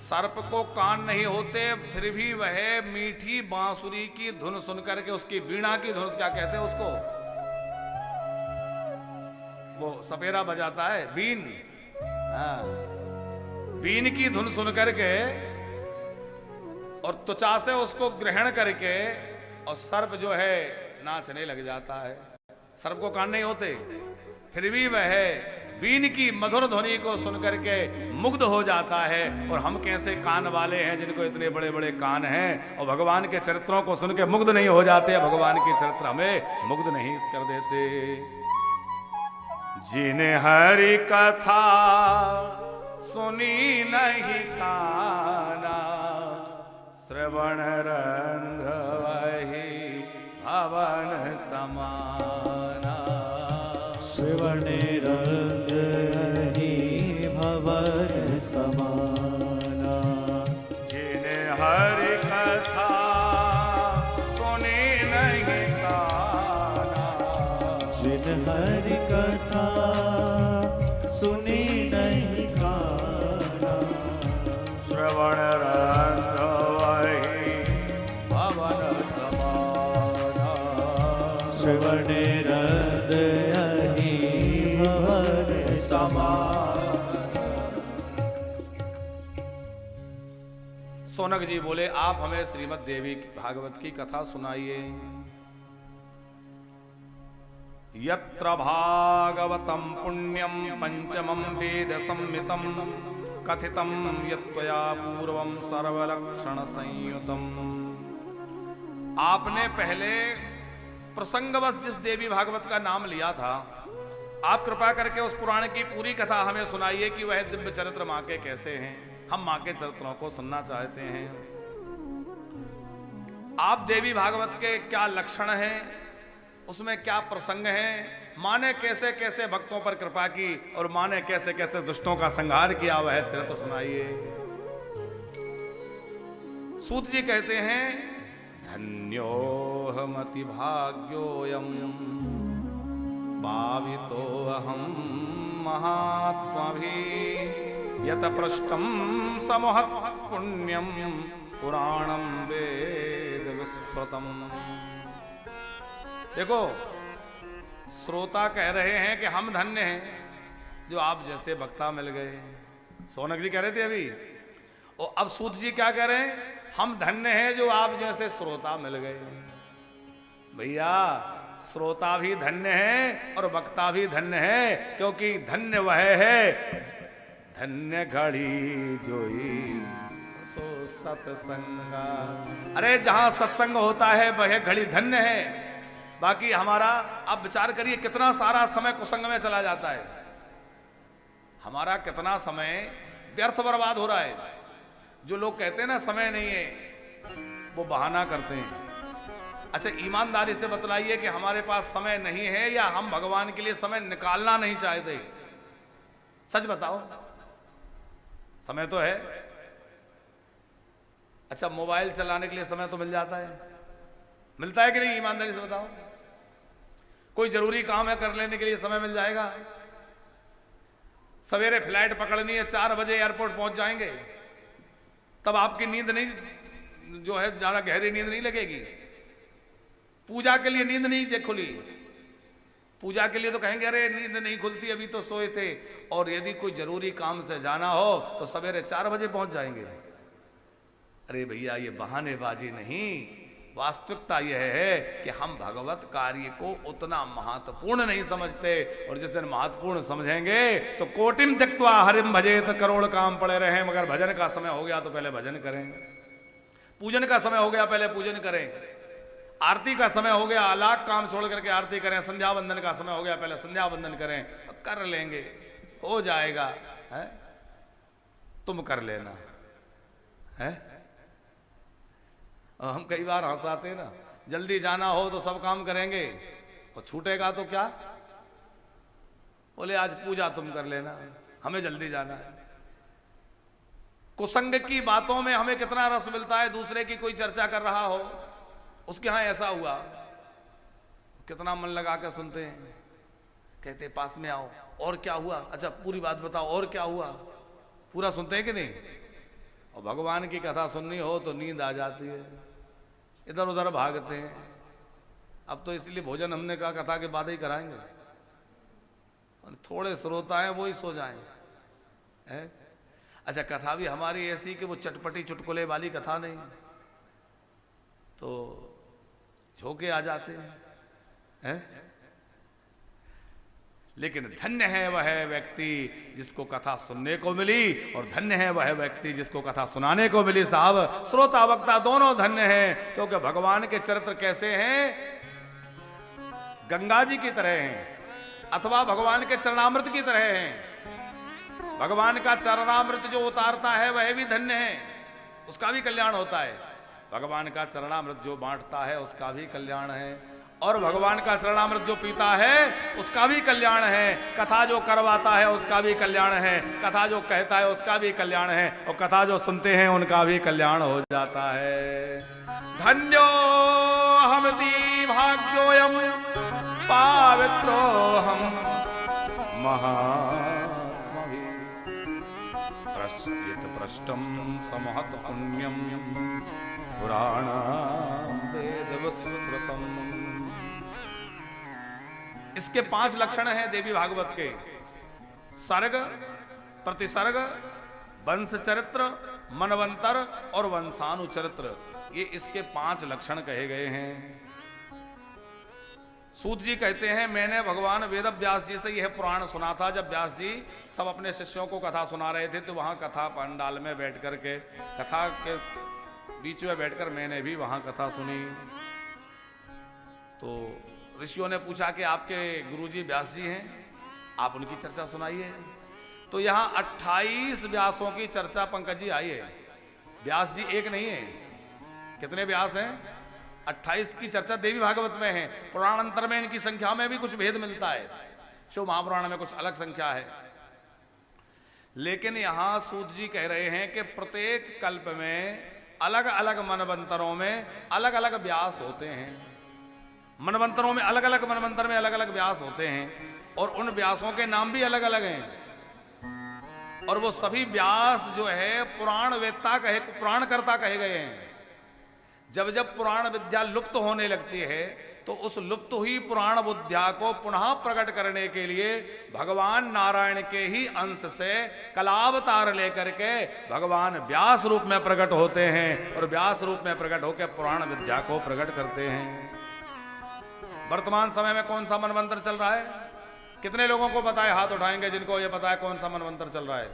A: सर्प को कान नहीं होते, फिर भी वह मीठी बांसुरी की धुन सुनकर के, उसकी वीणा की धुन, क्या कहते हैं उसको, वो सपेरा बजाता है, बीन, हाँ, बीन की धुन सुनकर के और त्वचा से उसको ग्रहण करके, और सर्प जो है नाचने लग जाता है। सर्प को कान नहीं होते, फिर भी वह बीन की मधुर ध्वनि को सुनकर के मुग्ध हो जाता है। और हम कैसे कान वाले हैं जिनको इतने बड़े बड़े कान हैं, और भगवान के चरित्रों को सुन के मुग्ध नहीं हो जाते? भगवान के चरित्र हमें मुग्ध नहीं कर देते।
B: जिन्हें हरि कथा सुनी नहीं काना, श्रवण रंध्र वही भवन समाना।
C: श्रवण रंध्र ही भवन समाना।
B: जिन्हें हरि कथा सुनी नहीं काना,
C: जिन हरि कथा सुनी नहीं काना,
B: श्रवण रंध्र वही भवन समाना।
C: श्रवण रंध्र ही भवन समाना।
A: सोनक जी बोले आप हमें श्रीमद् देवी भागवत की कथा सुनाइए। यत्र भागवतम पुण्यम पंचमं वेद संहितं, कथितं यत्त्वया पूर्वं सर्वलक्षण संयुतम। आपने पहले प्रसंगवश जिस देवी भागवत का नाम लिया था, आप कृपा करके उस पुराण की पूरी कथा हमें सुनाइए कि वह दिव्य चरित्र मां के कैसे हैं। हम मां के चरित्रों को सुनना चाहते हैं। आप देवी भागवत के क्या लक्षण हैं, उसमें क्या प्रसंग हैं, मां ने कैसे कैसे भक्तों पर कृपा की और मां ने कैसे कैसे दुष्टों का संहार किया, वह चरित्र सुनाइए। सूत जी कहते हैं धन्योऽहमति भाग्योऽयं भावितोऽहं महात्मभिः, यत पृष्ठं समहत् पुण्यं पुराणं वेद विस्मृतम्। देखो, श्रोता कह रहे हैं कि हम धन्य हैं जो आप जैसे वक्ता मिल गए। सोनक जी कह रहे थे अभी, और अब सूत जी क्या कह रहे हैं, हम धन्य हैं जो आप जैसे श्रोता मिल गए। भैया श्रोता भी धन्य है और वक्ता भी धन्य है, क्योंकि धन्य वह है धन्य घड़ी जोई सो सत्संगा। अरे जहां सत्संग होता है वह घड़ी धन्य है। बाकी हमारा, आप विचार करिए कितना सारा समय कुसंग में चला जाता है, हमारा कितना समय व्यर्थ बर्बाद हो रहा है। जो लोग कहते हैं ना समय नहीं है, वो बहाना करते हैं। अच्छा ईमानदारी से बतलाइए कि हमारे पास समय नहीं है या हम भगवान के लिए समय निकालना नहीं चाहते? सच बताओ, समय तो है। अच्छा मोबाइल चलाने के लिए समय तो मिल जाता है, मिलता है कि नहीं? ईमानदारी से बताओ। कोई जरूरी काम है कर लेने के लिए समय मिल जाएगा। सवेरे फ्लाइट पकड़नी है, 4 बजे एयरपोर्ट पहुंच जाएंगे, तब आपकी नींद नहीं, जो है ज्यादा गहरी नींद नहीं लगेगी। पूजा के लिए नींद नहीं खुली, पूजा के लिए तो कहेंगे अरे नींद नहीं खुलती, अभी तो सोए थे। और यदि कोई जरूरी काम से जाना हो तो सवेरे 4 बजे पहुंच जाएंगे। अरे भैया ये बहानेबाजी नहीं, वास्तविकता यह है कि हम भगवत कार्य को उतना महत्वपूर्ण नहीं समझते, और जिस दिन महत्वपूर्ण समझेंगे तो कोटिम त्यक्त्वा हरिम भजेत, करोड़ काम पड़े रहे मगर भजन का समय हो गया तो पहले भजन करें, पूजन का समय हो गया पहले पूजन करें, आरती का समय हो गया लाख काम छोड़ करके आरती करें, संध्या वंदन का समय हो गया पहले संध्या वंदन करें, कर लेंगे हो जाएगा है? तुम कर लेना है। हम कई बार हंसाते ना, जल्दी जाना हो तो सब काम करेंगे और छूटेगा तो क्या, बोले आज पूजा तुम कर लेना, हमें जल्दी जाना है। कुसंग की बातों में हमें कितना रस मिलता है, दूसरे की कोई चर्चा कर रहा हो उसके यहां ऐसा हुआ, कितना मन लगा के सुनते हैं, कहते पास में आओ और क्या हुआ, अच्छा पूरी बात बताओ और क्या हुआ, पूरा सुनते हैं कि नहीं। और भगवान की कथा सुननी हो तो नींद आ जाती है, इधर उधर भागते हैं। अब तो इसलिए भोजन हमने कहा कथा के बाद ही कराएंगे, थोड़े श्रोता हैं वो ही सो जाएं है? अच्छा कथा भी हमारी ऐसी कि वो चटपटी चुटकुले वाली कथा नहीं, तो झोंके आ जाते हैं। लेकिन धन्य है वह व्यक्ति जिसको कथा सुनने को मिली, और धन्य है वह व्यक्ति जिसको कथा सुनाने को मिली। साहब श्रोता वक्ता दोनों धन्य हैं, क्योंकि भगवान के चरित्र कैसे हैं, गंगा जी की तरह हैं अथवा भगवान के चरणामृत की तरह हैं। भगवान का चरणामृत जो उतारता है वह भी धन्य है, उसका भी कल्याण होता है। भगवान का चरणामृत जो बांटता है उसका भी कल्याण है, और भगवान का चरणामृत जो पीता है उसका भी कल्याण है। कथा जो करवाता है उसका भी कल्याण है, कथा जो कहता है उसका भी कल्याण है, और कथा जो सुनते हैं उनका भी कल्याण हो जाता है। धन्यो हमति भाग्योयम पावित्रो हम महात्मभि प्रश्चित पृष्ठम समहत पुण्यम पुराणं वेद विश्रुतम्। इसके 5 लक्षण हैं देवी भागवत के, सर्ग, प्रतिसर्ग, वंश चरित्र, मनवंतर और वंशानुचरित्र, ये इसके 5 लक्षण कहे गए हैं। सूत जी कहते हैं मैंने भगवान वेद व्यास जी से यह पुराण सुना था, जब व्यास जी सब अपने शिष्यों को कथा सुना रहे थे तो वहां कथा पंडाल में बैठ करके, कथा के बीच में बैठकर मैंने भी वहां कथा सुनी। तो ऋषियों ने पूछा कि आपके गुरुजी व्यास जी हैं, आप उनकी चर्चा सुनाइए। तो यहां 28 व्यासों की चर्चा पंकज जी आई है, व्यास जी एक नहीं है, कितने व्यास हैं, 28 की चर्चा देवी भागवत में है। पुराणांतर में इनकी संख्या में भी कुछ भेद मिलता है, शिव महापुराण में कुछ अलग संख्या है। लेकिन यहां सूत जी कह रहे हैं कि प्रत्येक कल्प में अलग अलग मनवंतरों में अलग अलग व्यास होते हैं, मनवंतरों में अलग अलग मनवंतर में अलग अलग व्यास होते हैं, और उन व्यासों के नाम भी अलग अलग हैं, और वो सभी व्यास जो है पुराण वेत्ता कहे, पुराणकर्ता कहे गए हैं। जब जब पुराण विद्या लुप्त होने लगती है तो उस लुप्त हुई पुराण विद्या को पुनः प्रकट करने के लिए भगवान नारायण के ही अंश से कलावतार लेकर के भगवान व्यास रूप में प्रकट होते हैं, और व्यास रूप में प्रकट होकर पुराण विद्या को प्रकट करते हैं। वर्तमान समय में कौन सा मनवंतर चल रहा है, कितने लोगों को पता है, हाथ उठाएंगे जिनको ये पता है कौन सा मनवंतर चल रहा है।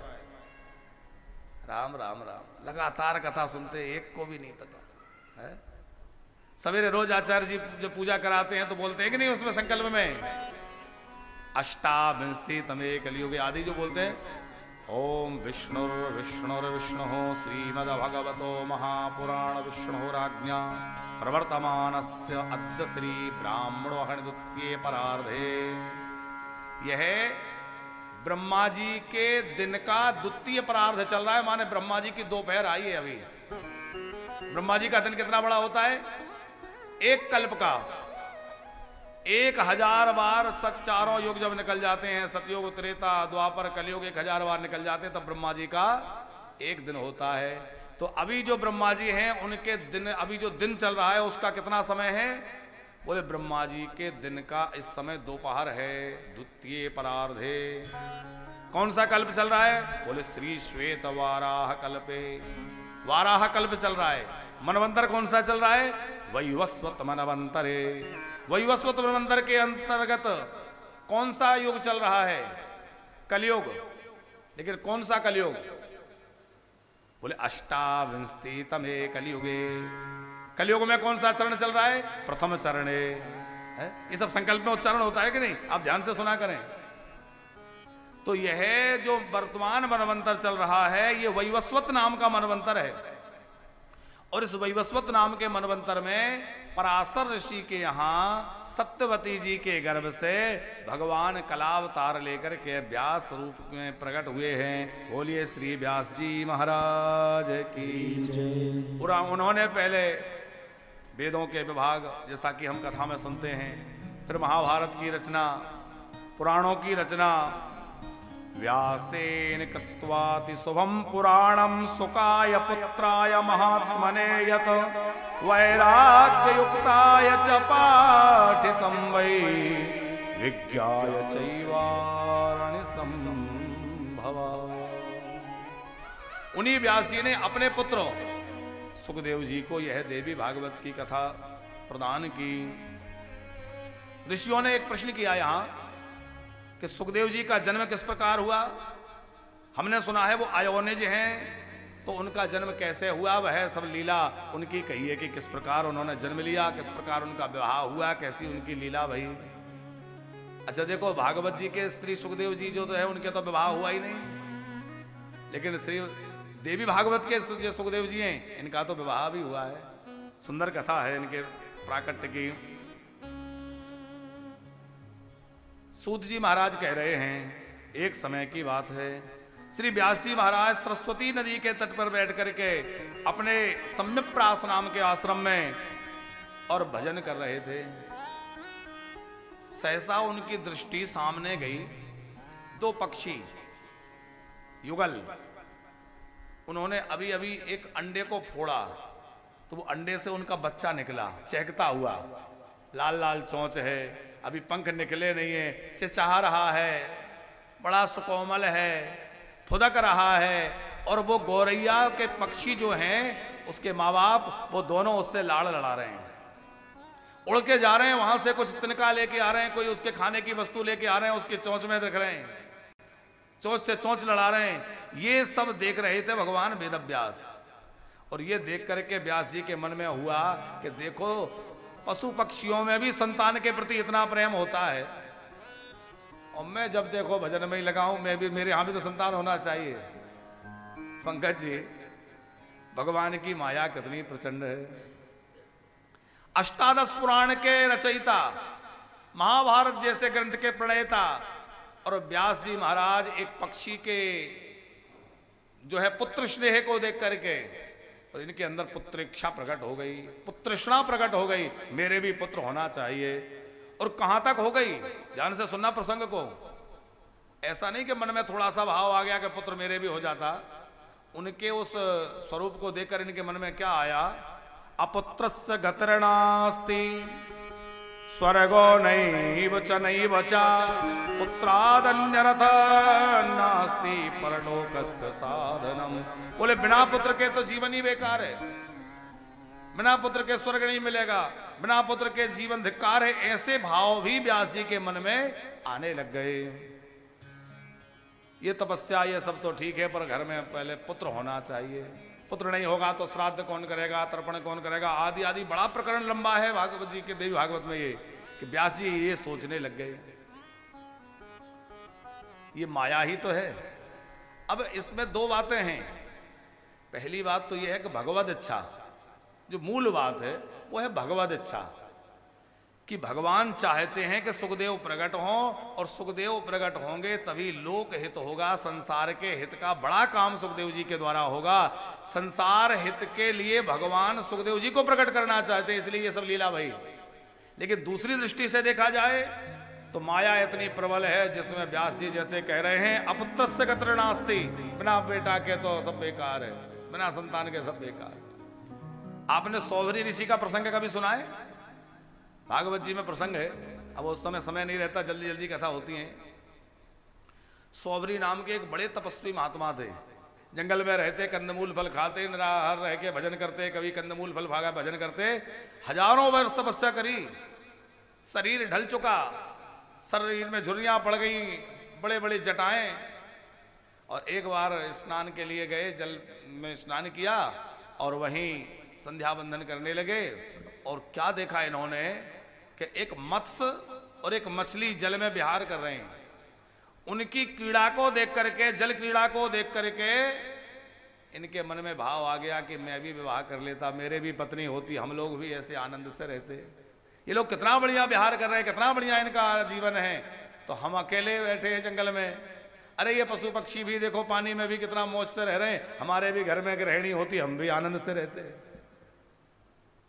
A: राम राम राम, लगातार कथा सुनते एक को भी नहीं पता है। सवेरे रोज आचार्य जी जो पूजा कराते हैं तो बोलते हैं कि नहीं उसमें संकल्प में अष्टाविंशति तमे कलियुगे आदि जो बोलते हैं, ओम विष्णुर विष्णुर विष्णु श्रीमद भगवतो महापुराण विष्णुराज्ञा प्रवर्तमानस्य अद्य श्री ब्राह्मणो हरिद्वितीये परार्धे। यह ब्रह्मा जी के दिन का द्वितीय परार्ध चल रहा है, माने ब्रह्मा जी की दोपहर आई है अभी। ब्रह्मा जी का दिन कितना बड़ा होता है, एक कल्प का 1000 बार चारों युग जब निकल जाते हैं, सतयुग त्रेता द्वापर कलयुग 1000 बार निकल जाते हैं, तब ब्रह्मा जी का एक दिन होता है। तो अभी जो ब्रह्मा जी हैं उनके दिन, अभी जो दिन चल रहा है उसका कितना समय है, बोले ब्रह्मा जी के दिन का इस समय दोपहर है, द्वितीय परार्धे। कौन सा कल्प चल रहा है, बोले श्री श्वेत वाराह कल्पे। वाराह कल्प चल रहा है। मनवंतर कौन सा चल रहा है? वैवस्वत मनवंतरे। वैवस्वत मनवंतर के अंतर्गत कौन सा युग चल रहा है? कलयुग। लेकिन कौन सा कलयुग? बोले अष्टाविंशति तमे कलयुगे। कलयुग में कौन सा चरण चल रहा है? प्रथम चरण है। ये सब संकल्प में उच्चारण होता है कि नहीं? आप ध्यान से सुना करें। तो यह जो वर्तमान मनवंतर चल रहा है, ये वैवस्वत नाम का मनवंतर है। और इस वैवस्वत नाम के मनवंतर में पराशर ऋषि के यहां सत्यवती जी के गर्भ से भगवान कलावतार लेकर के व्यास रूप में प्रकट हुए हैं। बोलिए श्री व्यास जी महाराज की जय। उन्होंने पहले वेदों के विभाग, जैसा कि हम कथा में सुनते हैं, फिर महाभारत की रचना, पुराणों की रचना। व्यासेन कृत्वाति शुभम पुराणम सुकाय पुत्राय महात्मने यत वैराग्ययुक्ताय च पाठितं वै विज्ञाय चैवारणि संभवा। उन्हीं व्यास जी ने अपने पुत्र सुखदेव जी को यह देवी भागवत की कथा प्रदान की। ऋषियों ने एक प्रश्न किया यहां कि सुखदेव जी का जन्म किस प्रकार हुआ। हमने सुना है वो अयोनिज हैं, तो उनका जन्म कैसे हुआ वह सब लीला उनकी कही है कि किस प्रकार उन्होंने जन्म लिया, किस प्रकार उनका विवाह हुआ, कैसी उनकी लीला भई। अच्छा देखो, भागवत जी के श्री सुखदेव जी जो तो है उनके तो विवाह हुआ ही नहीं, लेकिन श्री देवी भागवत के जो सुखदेव जी हैं इनका तो विवाह भी हुआ है। सुंदर कथा है इनके प्राकट्य की। सूत जी महाराज कह रहे हैं, एक समय की बात है, श्री व्यास जी महाराज सरस्वती नदी के तट पर बैठ करके अपने सम्यक्प्रास नाम के आश्रम में और भजन कर रहे थे। सहसा उनकी दृष्टि सामने गई, दो पक्षी युगल। उन्होंने अभी अभी एक अंडे को फोड़ा, तो वो अंडे से उनका बच्चा निकला, चहकता हुआ, लाल लाल चोंच है, अभी पंख निकले नहीं है, चिचहा रहा है, बड़ा सुकोमल है, फुदक रहा है। और वो गौरैया के पक्षी जो हैं उसके माँ बाप, वो दोनों उससे लाड़ लड़ा रहे हैं, उड़ के जा रहे हैं, वहां से कुछ तिनका लेके आ रहे हैं, कोई उसके खाने की वस्तु लेके आ रहे हैं, उसके चोंच में देख रहे हैं, चोंच से चोंच लड़ा रहे हैं। ये सब देख रहे थे भगवान वेदव्यास। और ये देख करके व्यास जी के मन में हुआ कि देखो, पशु पक्षियों में भी संतान के प्रति इतना प्रेम होता है, और मैं जब देखो भजन में ही लगा हूं, मैं भी, मेरे यहां भी तो संतान होना चाहिए। पंकज जी, भगवान की माया कितनी प्रचंड है। अष्टादश पुराण के रचयिता, महाभारत जैसे ग्रंथ के प्रणेता, और व्यास जी महाराज एक पक्षी के जो है पुत्र स्नेह को देख करके, और इनके अंदर पुत्र इच्छा प्रकट हो गई, पुत्रष्णा प्रकट हो गई, मेरे भी पुत्र होना चाहिए। और कहां तक हो गई, ध्यान से सुनना प्रसंग को। ऐसा नहीं कि मन में थोड़ा सा भाव आ गया कि पुत्र मेरे भी हो जाता। उनके उस स्वरूप को देखकर इनके मन में क्या आया? अपुत्रस्य गतिर्नास्ति स्वर्गो नैव च नैव च पुत्रादन्यरथ नास्ति परलोकस्य साधनम। बोले बिना पुत्र के तो जीवन ही बेकार है, बिना पुत्र के स्वर्ग नहीं मिलेगा, बिना पुत्र के जीवन धिक्कार है। ऐसे भाव भी व्यास जी के मन में आने लग गए। ये तपस्या ये सब तो ठीक है, पर घर में पहले पुत्र होना चाहिए। पुत्र नहीं होगा तो श्राद्ध कौन करेगा, तर्पण कौन करेगा, आदि आदि बड़ा प्रकरण लंबा है भागवत जी के, देवी भागवत में। ये कि व्यास जी ये सोचने लग गए, ये माया ही तो है। अब इसमें दो बातें हैं। पहली बात तो यह है कि भगवद इच्छा, जो मूल बात है वो है भगवद इच्छा, कि भगवान चाहते हैं कि सुखदेव प्रकट हों, और सुखदेव प्रकट होंगे तभी लोक हित होगा, संसार के हित का बड़ा काम सुखदेव जी के द्वारा होगा। संसार हित के लिए भगवान सुखदेव जी को प्रकट करना चाहते हैं, इसलिए ये सब लीला भाई। लेकिन दूसरी दृष्टि से देखा जाए तो माया इतनी प्रबल है, जिसमें व्यास जी जैसे कह रहे हैं, अपुत्रस्य गतिर्नास्ति, बिना बेटा के तो सब बेकार है, बिना संतान के सब बेकार। आपने सौभरी ऋषि का प्रसंग कभी सुना है? भागवत जी में प्रसंग है, अब उस समय नहीं रहता, जल्दी जल्दी कथा होती है। सौभरी नाम के एक बड़े तपस्वी महात्मा थे, जंगल में रहते, कंदमूल फल खाते, निराहार रह के भजन करते, कभी कंदमूल फल भागा भजन करते, हजारों वर्ष तपस्या करी, शरीर ढल चुका, शरीर में झुर्रियां पड़ गई, बड़े बड़े जटाएं, और एक बार स्नान के लिए गए, जल में स्नान किया और वहीं संध्या वंदन करने लगे। और क्या देखा इन्होंने कि एक मत्स्य और एक मछली जल में विहार कर रहे हैं। उनकी क्रीड़ा को देख करके, जल क्रीड़ा को देख करके इनके मन में भाव आ गया कि मैं भी विवाह कर लेता, मेरे भी पत्नी होती, हम लोग भी ऐसे आनंद से रहते। ये लोग कितना बढ़िया विहार कर रहे हैं, कितना बढ़िया इनका जीवन है, तो हम अकेले बैठे हैं जंगल में। अरे ये पशु पक्षी भी देखो पानी में भी कितना मौज से रह रहे हैं, हमारे भी घर में गृहिणी होती, हम भी आनंद से रहते हैं।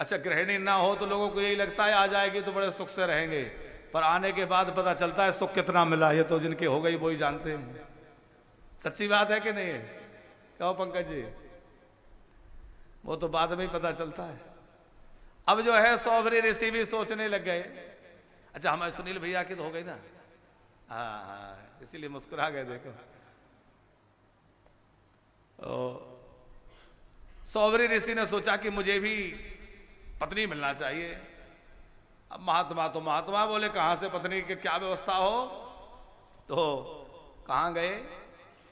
A: अच्छा, गृहिणी ना हो तो लोगों को यही लगता है आ जाएगी तो बड़े सुख से रहेंगे, पर आने के बाद पता चलता है सुख कितना मिला, ये तो जिनकी हो गई वो ही जानते हैं। सच्ची बात है कि नहीं है? क्यों पंकज जी? वो तो बाद में ही पता चलता है। अब जो है सौभरी ऋषि भी सोचने लग गए। अच्छा, हमारे सुनील भैया की तो हो गई ना, हाँ हाँ, इसीलिए मुस्कुरा गए। देखो, सौभरी ऋषि ने सोचा कि मुझे भी पत्नी मिलना चाहिए। अब महात्मा तो महात्मा बोले कहां से पत्नी की क्या व्यवस्था हो, तो कहां गए?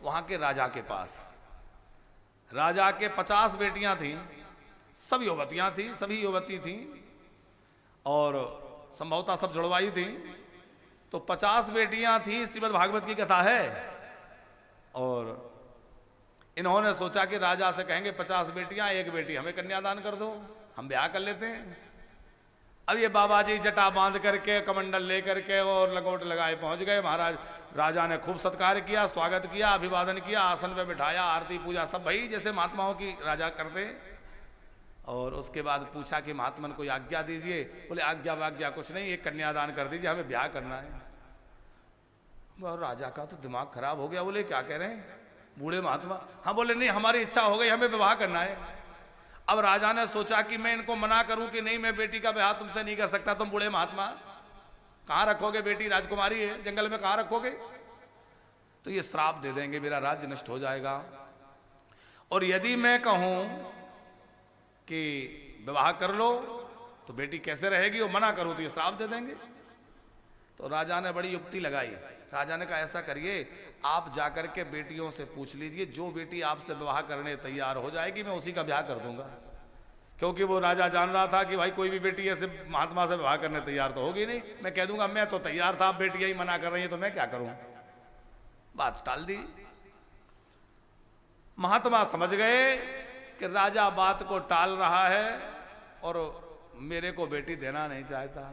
A: वहां के राजा के पास। राजा के 50 बेटियां थी, सब युवतियां थी, सभी युवती थी, और संभवतः सब जुड़वाई थी। तो 50 बेटियां थी, श्रीमद् भागवत की कथा है। और इन्होंने सोचा कि राजा से कहेंगे 50 बेटियां, एक बेटी हमें कन्यादान कर दो, हम ब्याह कर लेते हैं। अब ये बाबा जी जटा बांध करके, कमंडल लेकर के और लंगोट लगाए पहुंच गए। महाराज राजा ने खूब सत्कार किया, स्वागत किया, अभिवादन किया, आसन पे बिठाया, आरती पूजा सब भाई जैसे महात्माओं की राजा करते। और उसके बाद पूछा कि महात्मन कोई आज्ञा दीजिए। बोले आज्ञा वाज्ञा कुछ नहीं, एक कन्यादान कर दीजिए, हमें ब्याह करना है। और राजा का तो दिमाग खराब हो गया। बोले क्या कह रहे हैं बूढ़े महात्मा? हाँ, बोले नहीं, हमारी इच्छा हो गई, हमें विवाह करना है। अब राजा ने सोचा कि मैं इनको मना करूं कि नहीं, मैं बेटी का ब्याह तुमसे नहीं कर सकता, तुम बूढ़े महात्मा कहां रखोगे बेटी, राजकुमारी है, जंगल में कहां रखोगे? तो ये श्राप दे देंगे, मेरा राज्य नष्ट हो जाएगा। और यदि मैं कहूं कि विवाह कर लो तो बेटी कैसे रहेगी, और मना करूं तो ये श्राप दे देंगे। तो राजा ने बड़ी युक्ति लगाई। राजा ने कहा ऐसा करिए, आप जाकर के बेटियों से पूछ लीजिए, जो बेटी आपसे विवाह करने तैयार हो जाएगी मैं उसी का ब्याह कर दूंगा। क्योंकि वो राजा जान रहा था कि भाई कोई भी बेटी ऐसे महात्मा से विवाह करने तैयार तो होगी नहीं। मैं कह दूंगा मैं तो तैयार था, बेटियां ही मना कर रही है तो मैं क्या करूं। बात टाल दी। महात्मा समझ गए कि राजा बात को टाल रहा है और मेरे को बेटी देना नहीं चाहता।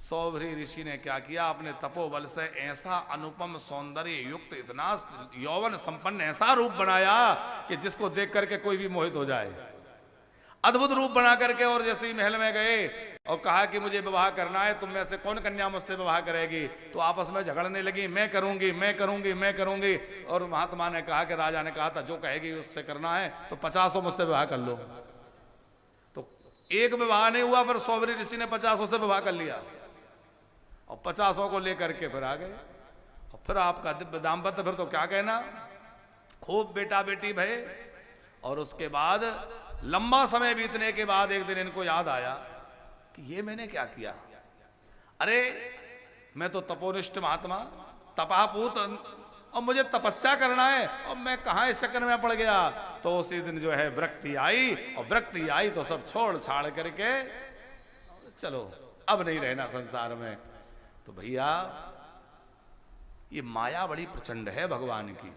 A: सौभरी ऋषि ने क्या किया, अपने तपोबल से ऐसा अनुपम सौंदर्य युक्त, इतना यौवन संपन्न ऐसा रूप बनाया कि जिसको देख करके कोई भी मोहित हो जाए। अद्भुत रूप बना करके, और जैसे ही महल में गए और कहा कि मुझे विवाह करना है, तुम में से कौन कन्या मुझसे विवाह करेगी? तो आपस में झगड़ने लगी, मैं करूंगी, मैं करूंगी, मैं करूंगी। और महात्मा ने कहा कि राजा ने कहा था जो कहेगी उससे करना है, तो 50 मुझसे विवाह कर लो। तो एक विवाह नहीं हुआ, पर सौभरी ऋषि ने 50 से विवाह कर लिया और 50 को लेकर के फिर आ गए। और फिर आपका दिव्य दाम्पत्य, फिर तो क्या कहना, खूब बेटा बेटी भय। और उसके बाद लंबा समय बीतने के बाद एक दिन इनको याद आया कि ये मैंने क्या किया। अरे मैं तो तपोनिष्ठ महात्मा, तपापूत, और मुझे तपस्या करना है, और मैं कहां इस चक्कर में पड़ गया। तो उसी दिन जो है वृक्ति आई, और वृक्ति आई तो सब छोड़ छाड़ करके चलो अब नहीं रहना संसार में। तो भैया ये माया बड़ी प्रचंड है भगवान की।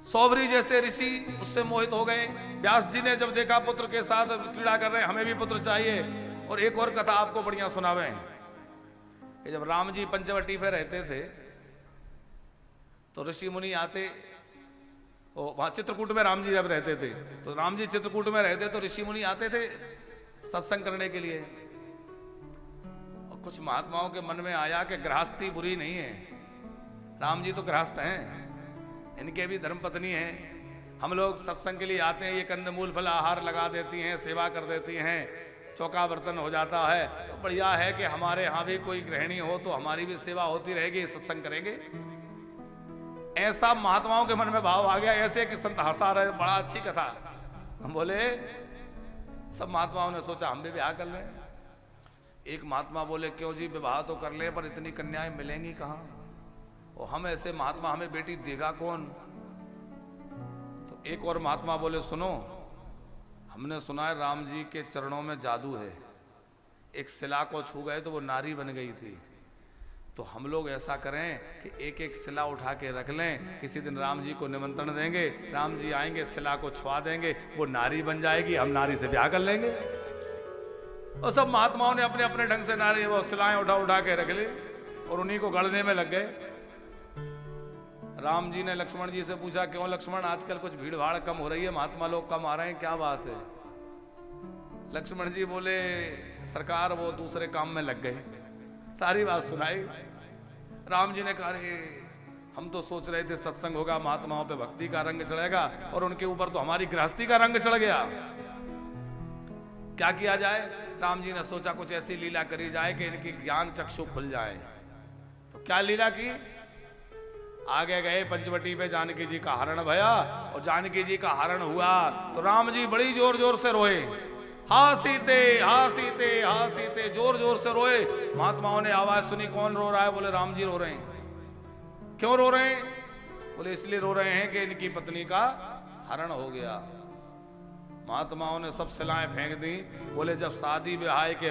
A: सौभरी जैसे ऋषि उससे मोहित हो गए। व्यास जी ने जब देखा पुत्र के साथ क्रीड़ा कर रहे हैं, हमें भी पुत्र चाहिए। और एक और कथा आपको बढ़िया सुनावे कि जब राम जी पंचवटी पे रहते थे तो ऋषि मुनि आते, वहां चित्रकूट में राम जी जब रहते थे, तो राम जी चित्रकूट में रहते तो ऋषि मुनि आते थे सत्संग करने के लिए। और कुछ महात्माओं के मन में आया कि गृहस्थी बुरी नहीं है, राम जी तो गृहस्थ हैं, इनके भी धर्मपत्नी हैं। हम लोग सत्संग के लिए आते हैं, ये कंदमूल फल आहार लगा देती हैं, सेवा कर देती हैं, चौका बर्तन हो जाता है। तो बढ़िया है कि हमारे यहाँ भी कोई गृहिणी हो तो हमारी भी सेवा होती रहेगी, सत्संग करेंगे। ऐसा महात्माओं के मन में भाव आ गया, ऐसे कि संत हंसा रहे, बड़ा अच्छी कथा। हम बोले सब महात्माओं ने सोचा हम भी ब्याह कर लें। एक महात्मा बोले क्यों जी, विवाह तो कर ले पर इतनी कन्याएं मिलेंगी कहाँ, और हम ऐसे महात्मा, हमें बेटी देगा कौन। तो एक और महात्मा बोले सुनो, हमने सुना है राम जी के चरणों में जादू है, एक शिला को छू गए तो वो नारी बन गई थी। तो हम लोग ऐसा करें कि एक एक शिला उठा के रख लें, किसी दिन राम जी को निमंत्रण देंगे, राम जी आएंगे, शिला को छुआ देंगे, वो नारी बन जाएगी, हम नारी से ब्याह कर लेंगे। और सब महात्माओं ने अपने अपने ढंग से नारी वो शिलाएं उठा उठा के रख ली और उन्हीं को गढ़ने में लग गए। राम जी ने लक्ष्मण जी से पूछा क्यों लक्ष्मण, आजकल कुछ भीड़ भाड़ कम हो रही है, महात्मा लोग कम आ रहे हैं, क्या बात है। लक्ष्मण जी बोले सरकार वो दूसरे काम में लग गए। सारी बात सुनाई। राम जी ने कहा हम तो सोच रहे थे सत्संग होगा, महात्माओं पे भक्ति का रंग चढ़ेगा, और उनके ऊपर तो हमारी गृहस्थी का रंग चढ़ गया, क्या किया जाए। राम जी ने सोचा कुछ ऐसी लीला करी जाए कि इनकी ज्ञान चक्षु खुल जाए। तो क्या लीला की, आगे गए पंचवटी पे, जानकी जी का हरण भया, और जानकी जी का हरण हुआ तो राम जी बड़ी जोर जोर से रोए, हा सीते हा सीते हा सीते, जोर जोर से रोए। महात्माओं ने आवाज सुनी कौन रो रहा है, बोले राम जी रो रहे हैं। क्यों रो रहे हैं, बोले इसलिए रो रहे हैं कि इनकी पत्नी का हरण हो गया। महात्माओं ने सब शिलाएं फेंक दी, बोले जब शादी विवाह के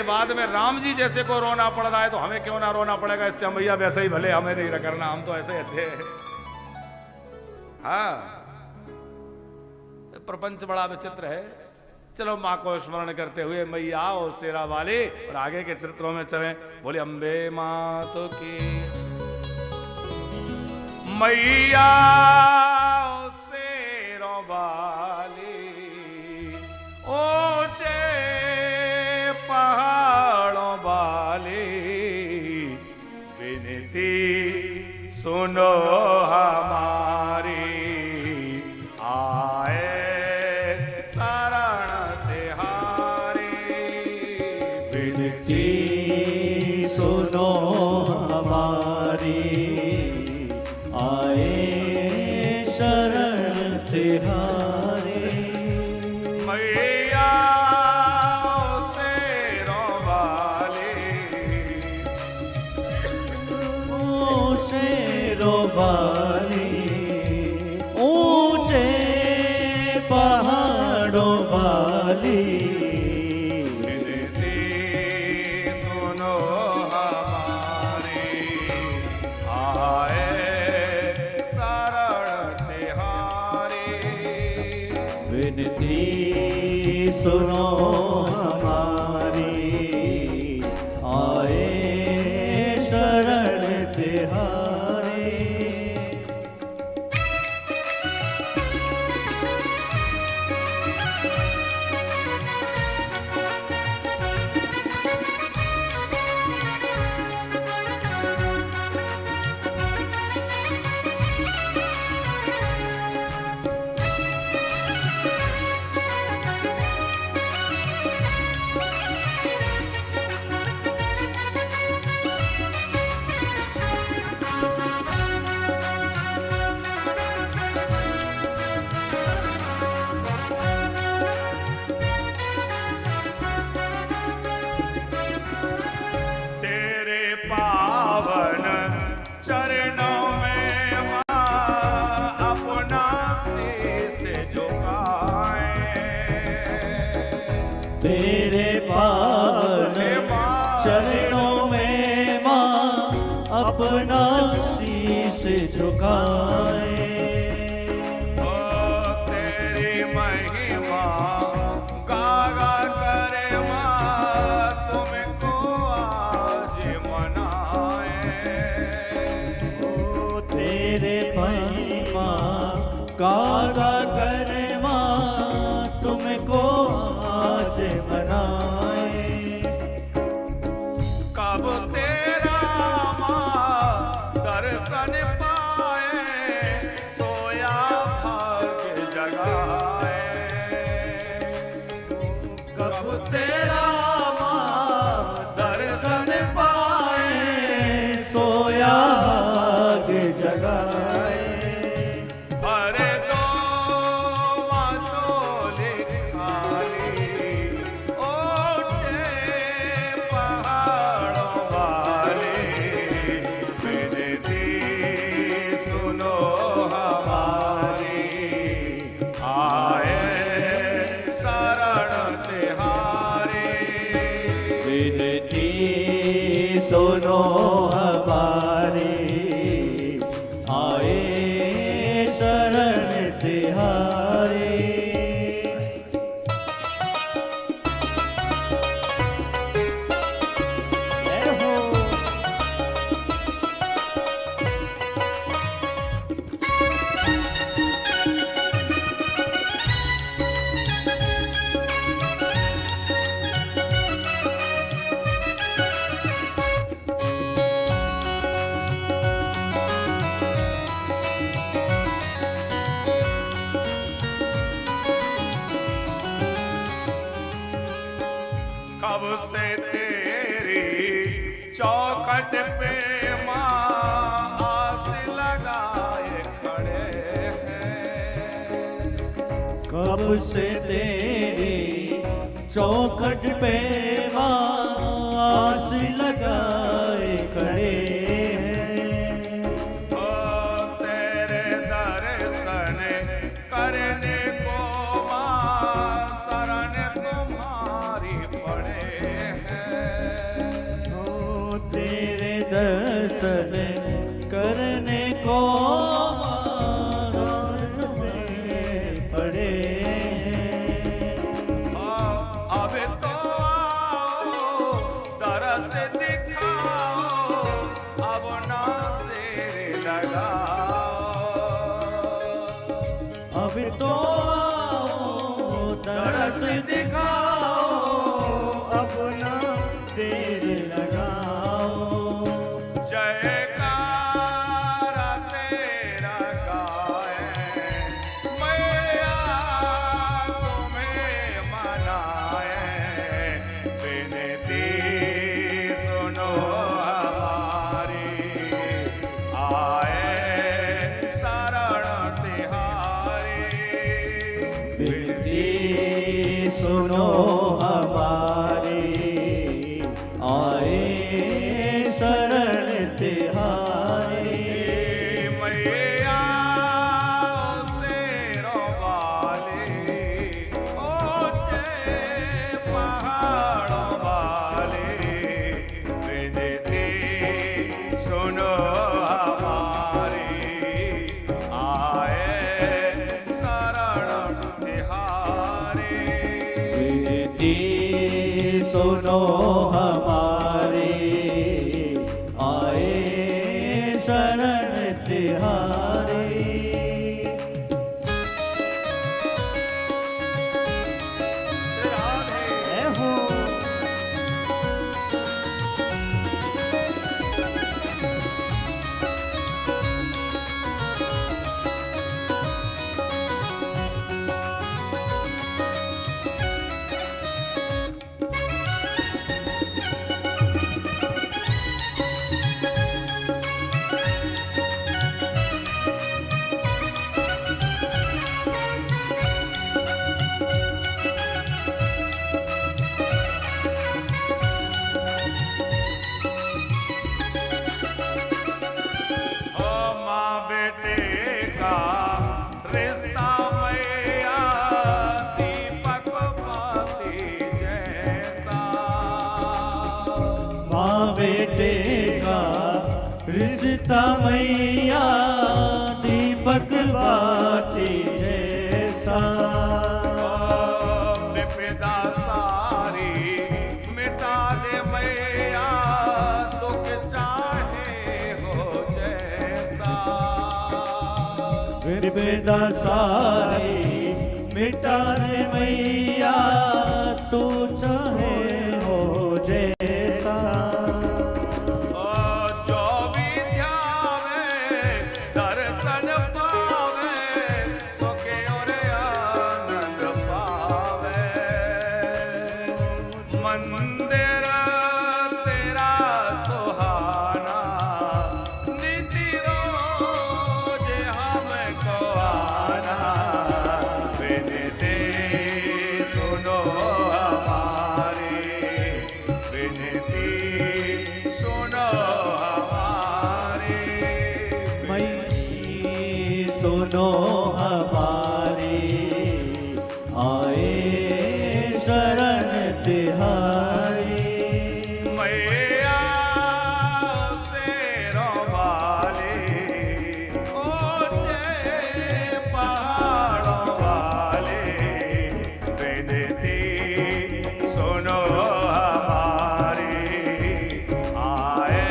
A: बाद में राम जी जैसे को रोना पड़ रहा है तो हमें क्यों ना रोना पड़ेगा, इससे हम भैया वैसे ही भले, हमें नहीं करना, हम तो ऐसे अच्छे हैं। हाँ, प्रपंच बड़ा विचित्र है। चलो माँ को स्मरण करते हुए मैया ओ शेरा वाली, और आगे के चित्रों में चलें। बोले अम्बे मात की मैया ओ शेरों वाली, ऊंचे पहाड़ों वाली, विनती सुनो हमारी, आए
C: सुनो हमारी, आए शरण तिहारी।
A: मैया शेरों वाली,
C: ओ शेरों वाली, ऊंचे पहाड़ों वाली, सुनो हमारी, आए शरण तिहारी। तेरे पावन चरणों में माँ अपना शीश झुकाए।
A: तेरी महिमा गागा करे माँ तुमको आज मनाए।
C: तेरे महिमा गागा करे माँ तुमको आज मनाए।
A: कब तेरा माँ दर्शन पाए सोया भाग्य जगाए।
C: कब तेरा माँ दर्शन पाए सोया
B: कब से तेरी चौखट पे माँ आस लगाए खड़े हैं।
C: कब से तेरी चौखट पे माँ आस लगाए खड़े हैं।
B: ओ तेरे दर्शन करने को माँ शरण तुम्हारी पड़े हैं।
C: ओ तेरे दर्शन करने को पड़े हैं।
B: अब तो आओ दरस दिखाओ, अब ना तेरे लगाओ।
C: अब तो तरस दिखाओ, अपना तेज लगाओ।
B: जयकारा तेरा गाए मैया तुम्हें मनाए। विनती सुनो हमारी, आए शरण तिहारी।
C: विनती सुनो हमारी, आए शरण तिहारी।
B: मैया शेरों वाली, ऊंचे पहाड़ों वाली। विनती सुनो हमारी, आए शरण तिहारी।
C: विनती सुनो हमारी, आए शरण तिहारी। जय हो।
B: ओ माँ बेटे का रिश्ता मैया दीपक बाती जैसा।
C: माँ बेटे का रिश्ता मैया दीपक बाती जैसा।
B: विपदा सारी मिटा दे मैया, दुख चाहे हो जैसा।
C: विपदा सारी मिटा दे मैया, तू चाहे हो जैसा।
B: जो भी ध्यावे दर्शन पावे, सुखे और आनंद पावे। मंदिर तेरा सुहाना, नित्य रोज हमको आना। विनती सुनो हमारी, विनती सुनो हमारी।
C: मैया सुनो हमारी, आए शरण तिहारी।
B: मैया शेरों वाली, ऊंचे पहाड़ों वाली। विनती सुनो हमारी, आए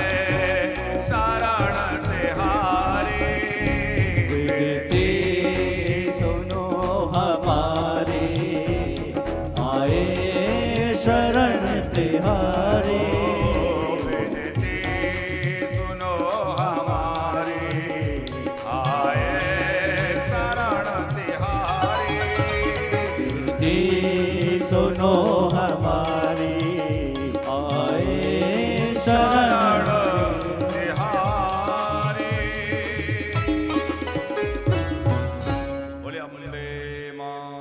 B: शरण तिहारी।
C: विनती सुनो हमारी, आए शरण तिहारी।
B: विनती सुनो हमारी, आए शरण तिहारी।
C: विनती सुनो हमारी,
A: मां